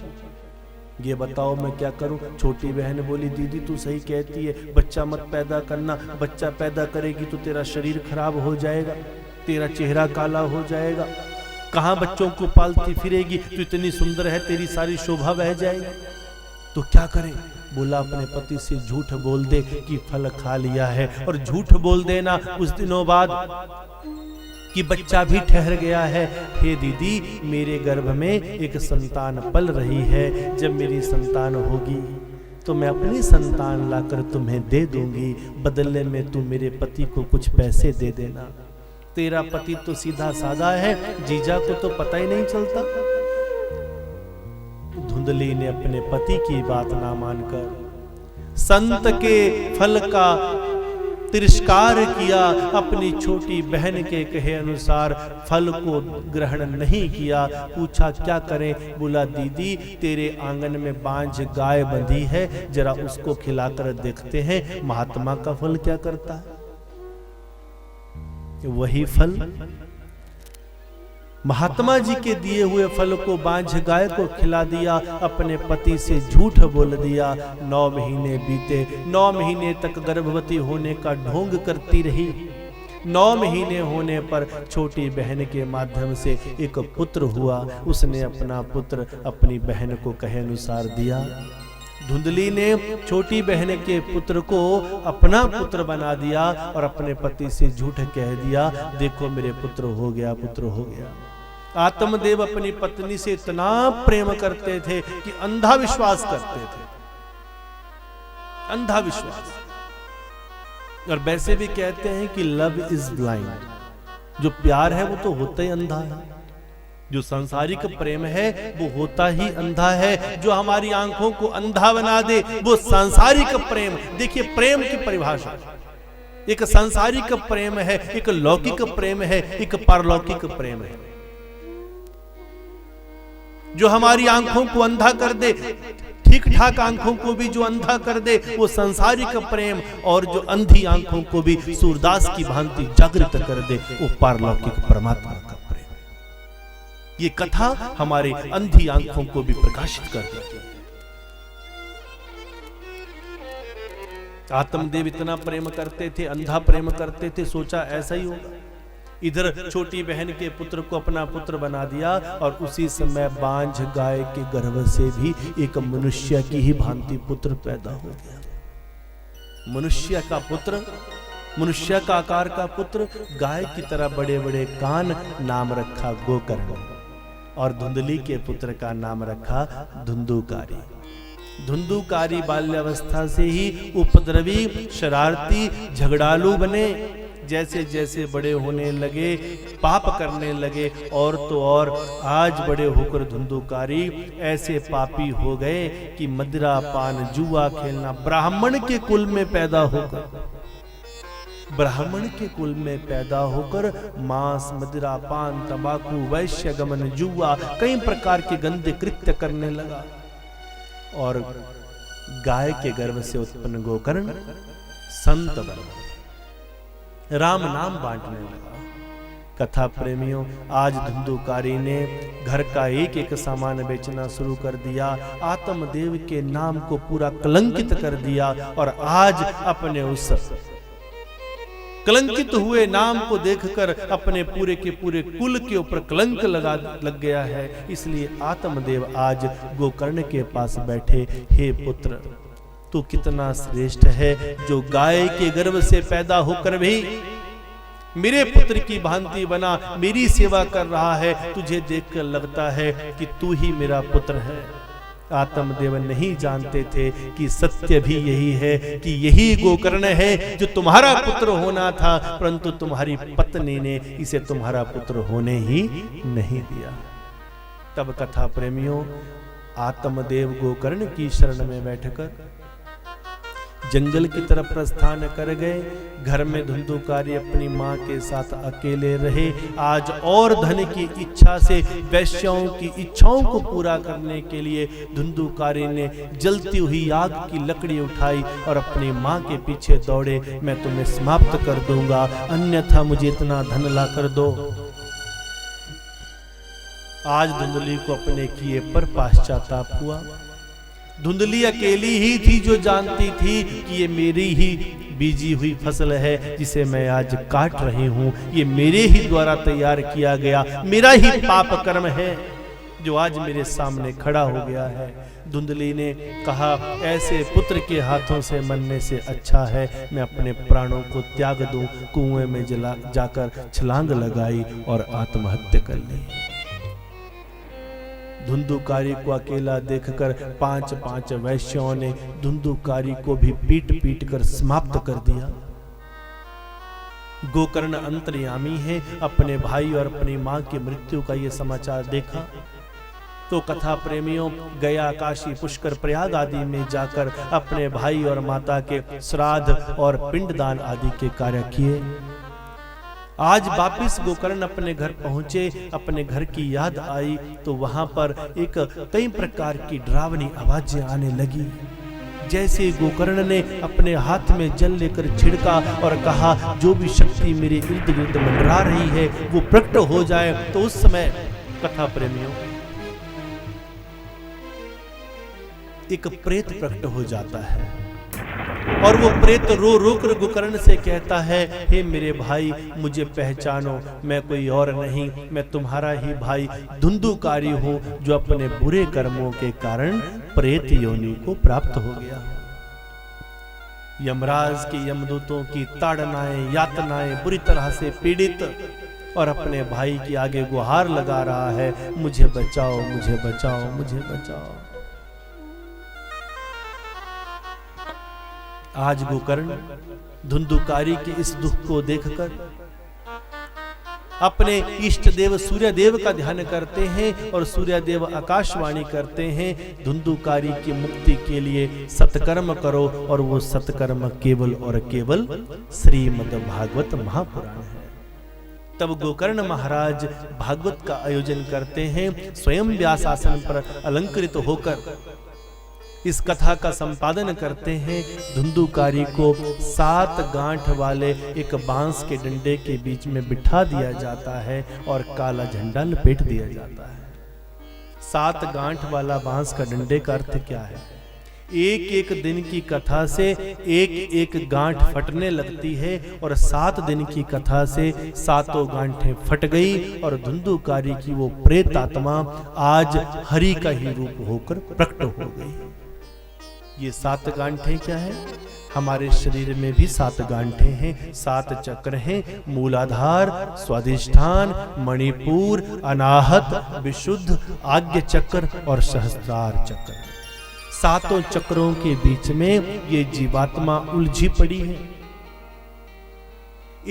ये बताओ मैं क्या करूं। छोटी बहन बोली, दीदी तू सही कहती है, बच्चा मत पैदा करना, बच्चा पैदा करेगी तो तेरा शरीर खराब हो जाएगा, तेरा चेहरा काला हो जाएगा, कहां बच्चों को पालती फिरेगी, तू इतनी सुंदर है, तेरी सारी शोभा बह जाएगी, तो क्या करे। बोला अपने पति से झूठ बोल दे कि फल खा लिया है, और झूठ बोल देना कुछ दिनों बाद कि बच्चा भी ठहर गया है। हे दीदी, मेरे गर्भ में एक संतान पल रही है, जब मेरी संतान होगी तो मैं अपनी संतान लाकर तुम्हें दे दूंगी, बदले में तुम मेरे पति को कुछ पैसे दे देना। तेरा पति तो सीधा साधा है, जीजा को तो पता ही नहीं चलता। धुंधली ने अपने पति की बात ना मानकर संत के फल का तिरस्कार किया, अपनी छोटी बहन के कहे अनुसार फल को ग्रहण नहीं किया। पूछा क्या करें। बोला दीदी, तेरे आंगन में बांझ गाय बंधी है, जरा उसको खिलाकर देखते हैं महात्मा का फल क्या करता है। वही फल, महात्मा जी के दिए हुए फल को बांझ गाय को खिला दिया, अपने पति से झूठ बोल दिया। 9 महीने बीते, 9 महीने तक गर्भवती होने का ढोंग करती रही। 9 महीने होने पर छोटी बहन के माध्यम से एक पुत्र हुआ। उसने अपना पुत्र अपनी बहन को कहे अनुसार दिया। धुंधली ने छोटी बहन के पुत्र को अपना पुत्र बना दिया और अपने पति से झूठ कह दिया, देखो मेरे पुत्र हो गया, पुत्र हो गया। आत्मदेव अपनी पत्नी से इतना प्रेम करते थे कि अंधा विश्वास करते थे, अंधा विश्वास। और वैसे भी कहते हैं कि लव इज ब्लाइंड, जो प्यार है वो तो होता ही अंधा है, जो सांसारिक प्रेम है वो होता ही अंधा है। जो हमारी आंखों को अंधा बना दे वो सांसारिक प्रेम। देखिए प्रेम की परिभाषा, एक सांसारिक प्रेम है, एक लौकिक प्रेम है, एक पारलौकिक प्रेम है। जो हमारी आंखों को अंधा कर दे, ठीक ठाक आंखों को भी जो अंधा कर दे, वो सांसारिक प्रेम, और जो अंधी आंखों को भी सूरदास की भांति जागृत कर दे, वो पारलौकिक परमात्मा का प्रेम। ये कथा हमारे अंधी आंखों को भी प्रकाशित कर देती है। आत्मदेव इतना प्रेम करते थे, अंधा प्रेम करते थे, सोचा ऐसा ही होगा। इधर छोटी बहन के पुत्र को अपना पुत्र बना दिया, और उसी समय बांझ गाय के गर्भ से भी एक मनुष्य की ही भांति पुत्र पैदा हो गया। मनुष्य का पुत्र, मनुष्य का आकार का पुत्र, गाय की तरह बड़े बड़े कान, नाम रखा गोकर्ण। और धुंधली के पुत्र का नाम रखा धुंधुकारी। धुंधुकारी बाल्यावस्था से ही उपद्रवी, शरारती, झगड़ालू बने। जैसे जैसे बड़े होने लगे, पाप करने लगे, और तो और आज बड़े होकर धुंधुकारी ऐसे पापी हो गए कि मदिरा पान जुआ खेलना, ब्राह्मण के कुल में पैदा होकर, ब्राह्मण के कुल में पैदा होकर मांस, मदिरा पान, तंबाकू, वैश्य गमन, जुआ, कई प्रकार के गंदे कृत्य करने लगा। और गाय के गर्भ से उत्पन्न गोकर्ण संत बना, राम नाम बांटने लगा। कथा प्रेमियों, आज धुंधुकारी ने घर का एक एक सामान बेचना शुरू कर दिया, आत्मदेव के नाम को पूरा कलंकित कर दिया, और आज अपने उस कलंकित हुए नाम को देखकर अपने पूरे के पूरे कुल के ऊपर कलंक लग गया है। इसलिए आत्मदेव आज गोकर्ण के पास बैठे, हे पुत्र, तू कितना श्रेष्ठ है, जो गाय के गर्भ से पैदा होकर भी मेरे पुत्र की भांति बना मेरी सेवा कर रहा है। तुझे देखकर लगता है कि तू ही मेरा पुत्र है। आत्मदेव नहीं जानते थे कि सत्य भी यही है कि यही गोकर्ण है जो तुम्हारा पुत्र होना था, परंतु तुम्हारी पत्नी ने इसे तुम्हारा पुत्र होने ही नहीं दिया। तब कथा प्रेमियों, आत्मदेव गोकर्ण की शरण में बैठकर जंगल की तरफ प्रस्थान कर गए। घर में धुंधुकारी अपनी माँ के साथ अकेले रहे। आज और धन की इच्छा से, वैश्यों की इच्छाओं को पूरा करने के लिए धुंधुकारी ने जलती हुई आग की लकड़ी उठाई और अपनी माँ के पीछे दौड़े, मैं तुम्हें समाप्त कर दूंगा, अन्यथा मुझे इतना धन ला कर दो। आज धुंधली को अपने किए पर पश्चाताप हुआ। धुंधली अकेली ही थी जो जानती थी कि ये मेरी ही बीजी हुई फसल है जिसे मैं आज काट रही हूं। ये मेरे ही द्वारा तैयार किया गया मेरा ही पाप कर्म है जो आज मेरे सामने खड़ा हो गया है। धुंधली ने कहा, ऐसे पुत्र के हाथों से मरने से अच्छा है मैं अपने प्राणों को त्याग दूं। कुएं में जाकर छलांग लगाई और आत्महत्या कर ली। धुंधुकारी को अकेला देखकर 5 वैश्यों ने धुंधुकारी को भी पीट पीट कर समाप्त कर दिया। गोकर्ण अंतर्यामी है, अपने भाई और अपनी मां की मृत्यु का यह समाचार देखा तो कथा प्रेमियों गया, काशी, पुष्कर, प्रयाग आदि में जाकर अपने भाई और माता के श्राद्ध और पिंडदान आदि के कार्य किए। आज वापिस गोकर्ण अपने घर पहुंचे। अपने घर की याद आई तो वहां पर एक कई प्रकार की डरावनी आवाजें आने लगी। जैसे गोकर्ण ने अपने हाथ में जल लेकर छिड़का और कहा, जो भी शक्ति मेरे इर्द गिर्द मंडरा रही है वो प्रकट हो जाए। तो उस समय कथा प्रेमियों एक प्रेत प्रकट हो जाता है और वो प्रेत रो रो कर गोकर्ण से कहता है, हे मेरे भाई मुझे पहचानो, मैं कोई और नहीं, मैं तुम्हारा ही भाई धुंधुकारी हूं जो अपने बुरे कर्मों के कारण प्रेत योनि को प्राप्त हो गया। यमराज के यमदूतों की ताड़नाएं, यातनाएं बुरी तरह से पीड़ित और अपने भाई के आगे गुहार लगा रहा है, मुझे बचाओ, मुझे बचाओ, मुझे बचाओ। आज गोकर्ण धुंधुकारी के इस दुख को देखकर अपने इष्ट देव सूर्य देव का ध्यान करते हैं और सूर्य देव आकाशवाणी करते हैं, धुंधुकारी की मुक्ति के लिए सत्कर्म करो। और वो सत्कर्म केवल और केवल श्रीमद् भागवत महापुराण है। तब गोकर्ण महाराज भागवत का आयोजन करते हैं, स्वयं व्यासासन पर अलंकृत होकर इस कथा का संपादन करते हैं। धुंधुकारी को 7 गांठ वाले एक बांस के डंडे के बीच में बिठा दिया जाता है और काला झंडा लपेट दिया जाता है। 7 गांठ वाला बांस का डंडे का अर्थ क्या है? एक एक दिन की कथा से एक एक गांठ फटने लगती है और 7 दिन की कथा से 7 गांठें फट गई और धुंधुकारी की वो प्रेत आत्मा आज हरि का ही रूप होकर प्रकट हो गई। ये 7 गांठें क्या है? हमारे शरीर में भी 7 गांठें हैं, 7 चक्र हैं, मूलाधार, स्वादिष्ठान, मणिपुर, अनाहत, विशुद्ध, आज्ञ चक्र और सहस्त्रार चक्र। 7 चक्रों के बीच में ये जीवात्मा उलझी पड़ी है।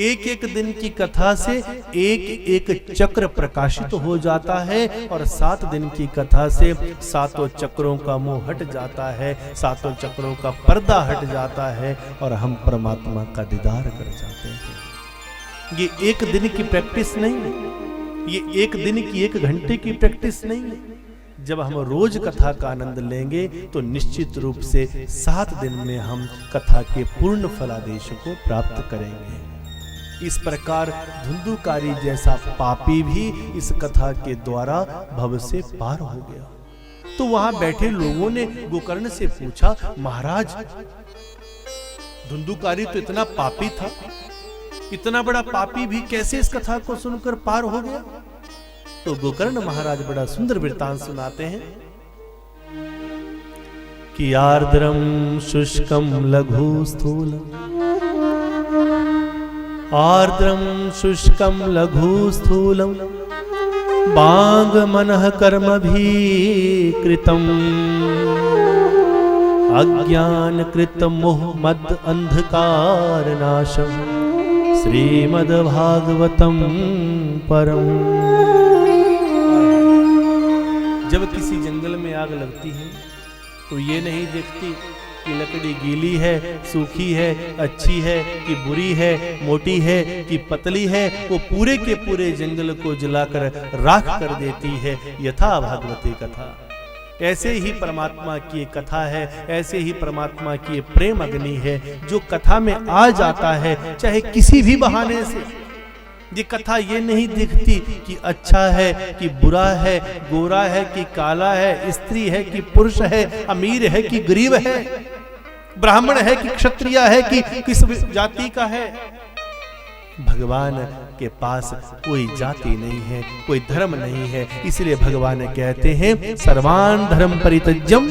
एक एक दिन की कथा से एक एक चक्र प्रकाशित हो जाता है और 7 दिन की कथा से 7 चक्रों का मुंह हट जाता है, 7 चक्रों का पर्दा हट जाता है और हम परमात्मा का दीदार कर जाते हैं। ये एक दिन की प्रैक्टिस नहीं है, ये एक दिन की 1 घंटे की प्रैक्टिस नहीं है। जब हम रोज कथा का आनंद लेंगे तो निश्चित रूप से 7 दिन में हम कथा के पूर्ण फलादेश को प्राप्त करेंगे। इस प्रकार धुंधुकारी जैसा पापी भी इस कथा के द्वारा भव से पार हो गया। तो वहां बैठे लोगों ने गोकर्ण से पूछा, महाराज धुंधुकारी तो इतना पापी था, इतना बड़ा पापी भी कैसे इस कथा को सुनकर पार हो गया? तो गोकर्ण महाराज बड़ा सुंदर वृत्तांत सुनाते हैं कि आर्द्रम शुष्कम लघु स्थूलम, आर्द्रम शुष्कम लघु स्थूलम, बांग मनः कर्म भी कृतम, अज्ञान कृत मोह मद अंधकार नाशम, श्रीमद् भागवतम परम। जब किसी जंगल में आग लगती है तो ये नहीं देखती कि लकड़ी गीली है, सूखी है, अच्छी है कि बुरी है, मोटी है कि पतली है, वो पूरे के पूरे जंगल को जलाकर राख कर देती है। यथा भागवती कथा। ऐसे ही परमात्मा की कथा है, ऐसे ही परमात्मा की प्रेम अग्नि है, जो कथा में आ जाता है चाहे किसी भी बहाने से। ये कथा ये नहीं दिखती कि अच्छा है कि बुरा है, गोरा है कि काला है, स्त्री है कि पुरुष है, अमीर है कि गरीब है, ब्राह्मण है कि क्षत्रिय है कि किस जाति का है। भगवान के पास कोई जाति नहीं है, कोई धर्म नहीं है। इसलिए भगवान कहते हैं सर्वान धर्म परित्यज्यम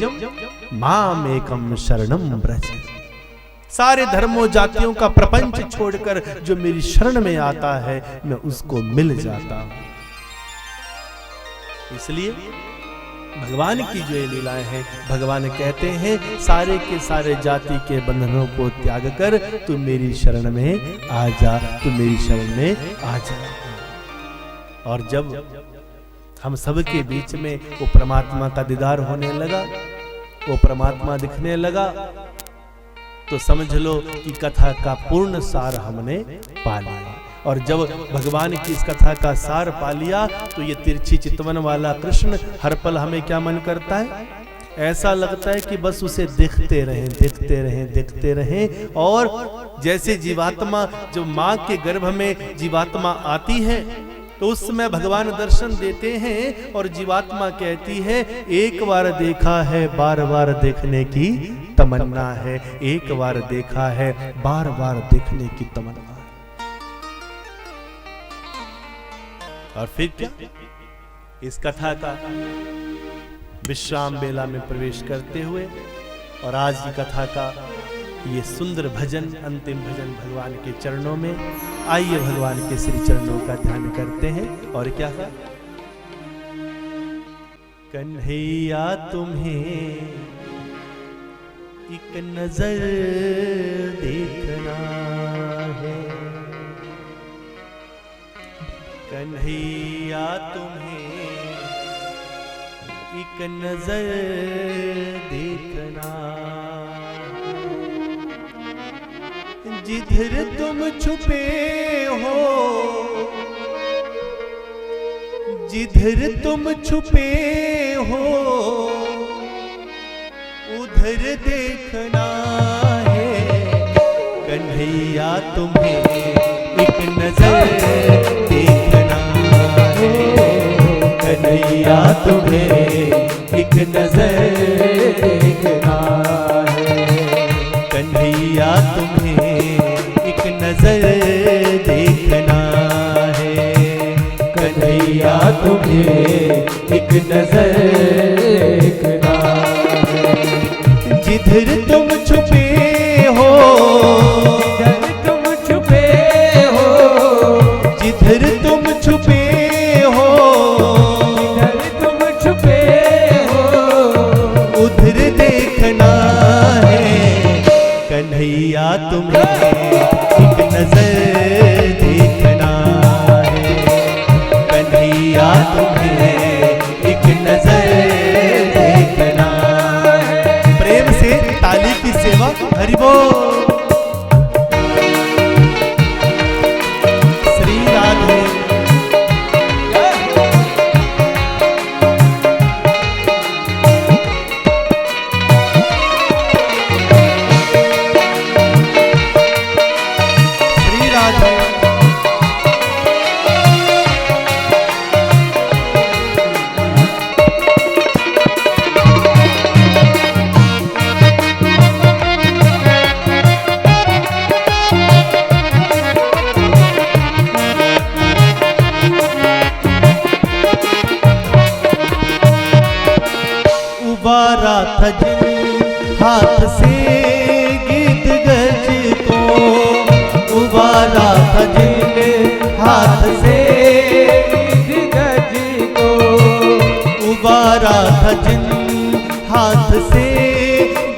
माम एकम शरणम व्रज। सारे धर्मों जातियों का प्रपंच छोड़कर जो मेरी शरण में आता है मैं उसको मिल जाता हूं। इसलिए भगवान की जो ये लीलाएं हैं, भगवान कहते हैं सारे के सारे जाति के बंधनों को त्याग कर तू मेरी शरण में आ जा, तू मेरी शरण में आ जा। और जब हम सबके बीच में वो परमात्मा का दीदार होने लगा, वो परमात्मा दिखने लगा, तो समझ लो कि कथा का पूर्ण सार हमने पा लिया। और जब भगवान की इस कथा का सार पा लिया तो ये तिरछी चितवन वाला कृष्ण हर पल हमें क्या मन करता है, ऐसा लगता है कि बस उसे देखते रहें, देखते रहें, देखते रहें। और जैसे जीवात्मा जब माँ के गर्भ में जीवात्मा आती है तो उस समय भगवान दर्शन देते हैं और जीवात्मा कहती है एक बार देखा है बार बार देखने की तमन्ना है, एक बार देखा है बार बार देखने की तमन्ना है। और फिर क्या, इस कथा का विश्राम बेला में प्रवेश करते हुए और आज की कथा का ये सुंदर भजन, अंतिम भजन भगवान के चरणों में, आइए भगवान के श्री चरणों का ध्यान करते हैं। और क्या था, कन्हैया तुम्हें एक नजर देखना है, कन्हैया तुम्हें एक नजर देखना, जिधर तुम छुपे हो, जिधर तुम छुपे हो उधर देखना है, कन्हैया तुम्हें एक नजर देखना है, कन्हैया तुम्हें एक नजर देखना है, कन्हैया तुम्हें एक नजर देखना है, कन्हैया तुम्हें एक नजर देखना है। जिधर तुम छुपे हो, जिधर तुम छुपे हो, जिधर तुम छुपे हो, जिधर तुम छुपे हो उधर देखना है, कन्हैया तुम्हें एक नजर देखना है, कन्हैया तुम्हें एक नजर देखना है। प्रेम से ताली की सेवा, हरि बोल। श्री राधे श्री राधे। उबारा था जिन हाथ से गीत गज को, उबारा था जिन हाथ से गीत गज को, उबारा था जिन हाथ से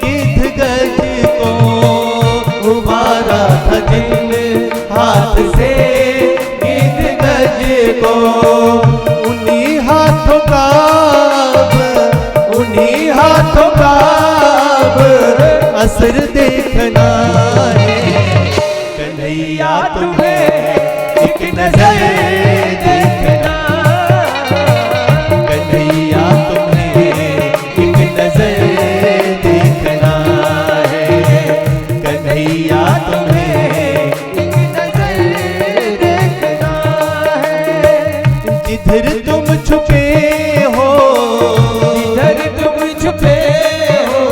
गीत गज को, उबारा था जिन हाथ से गीत गज को, उन्हीं हाथों का, उन्हीं हाथों का असर देखना है। कन्हैया तुम्हें एक नजर देखना, कन्हैया तुम्हें एक नजर देखना है। कन्हैया तुम्हें एक नजर देखना है। जिधर तुम छुपे हो, जिधर तुम छुपे हो,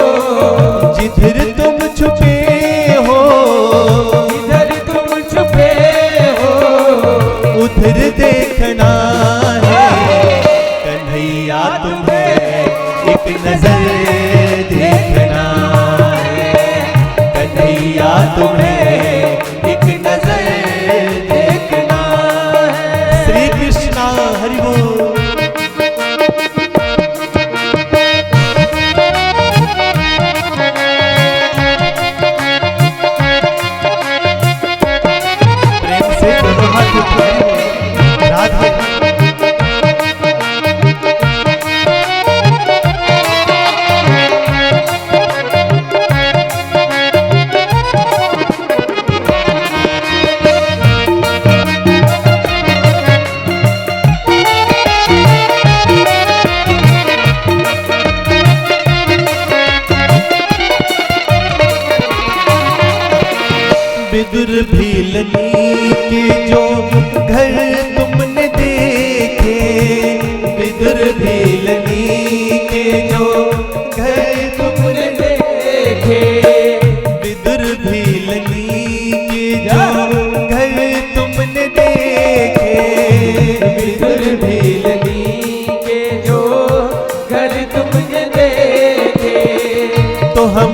जिधर तुम छुपे हो, जिधर तुम छुपे हो, उधर देखना है। कन्हैया तुम्हें एक नजर देखना है। कन्हैया तुम्हें एक नजर देखना है। श्री कृष्णा हरि बोल। प्रेम से दोनों हाथ उठाइए। राधे विदुर भीलनी के जो घर तुमने देखे, विदुर भीलनी के जो घर तुमने देखे, विदुर भीलनी के जो घर तुमने देखे, विदुर भीलनी के जो घर तुमने देखे, तो हम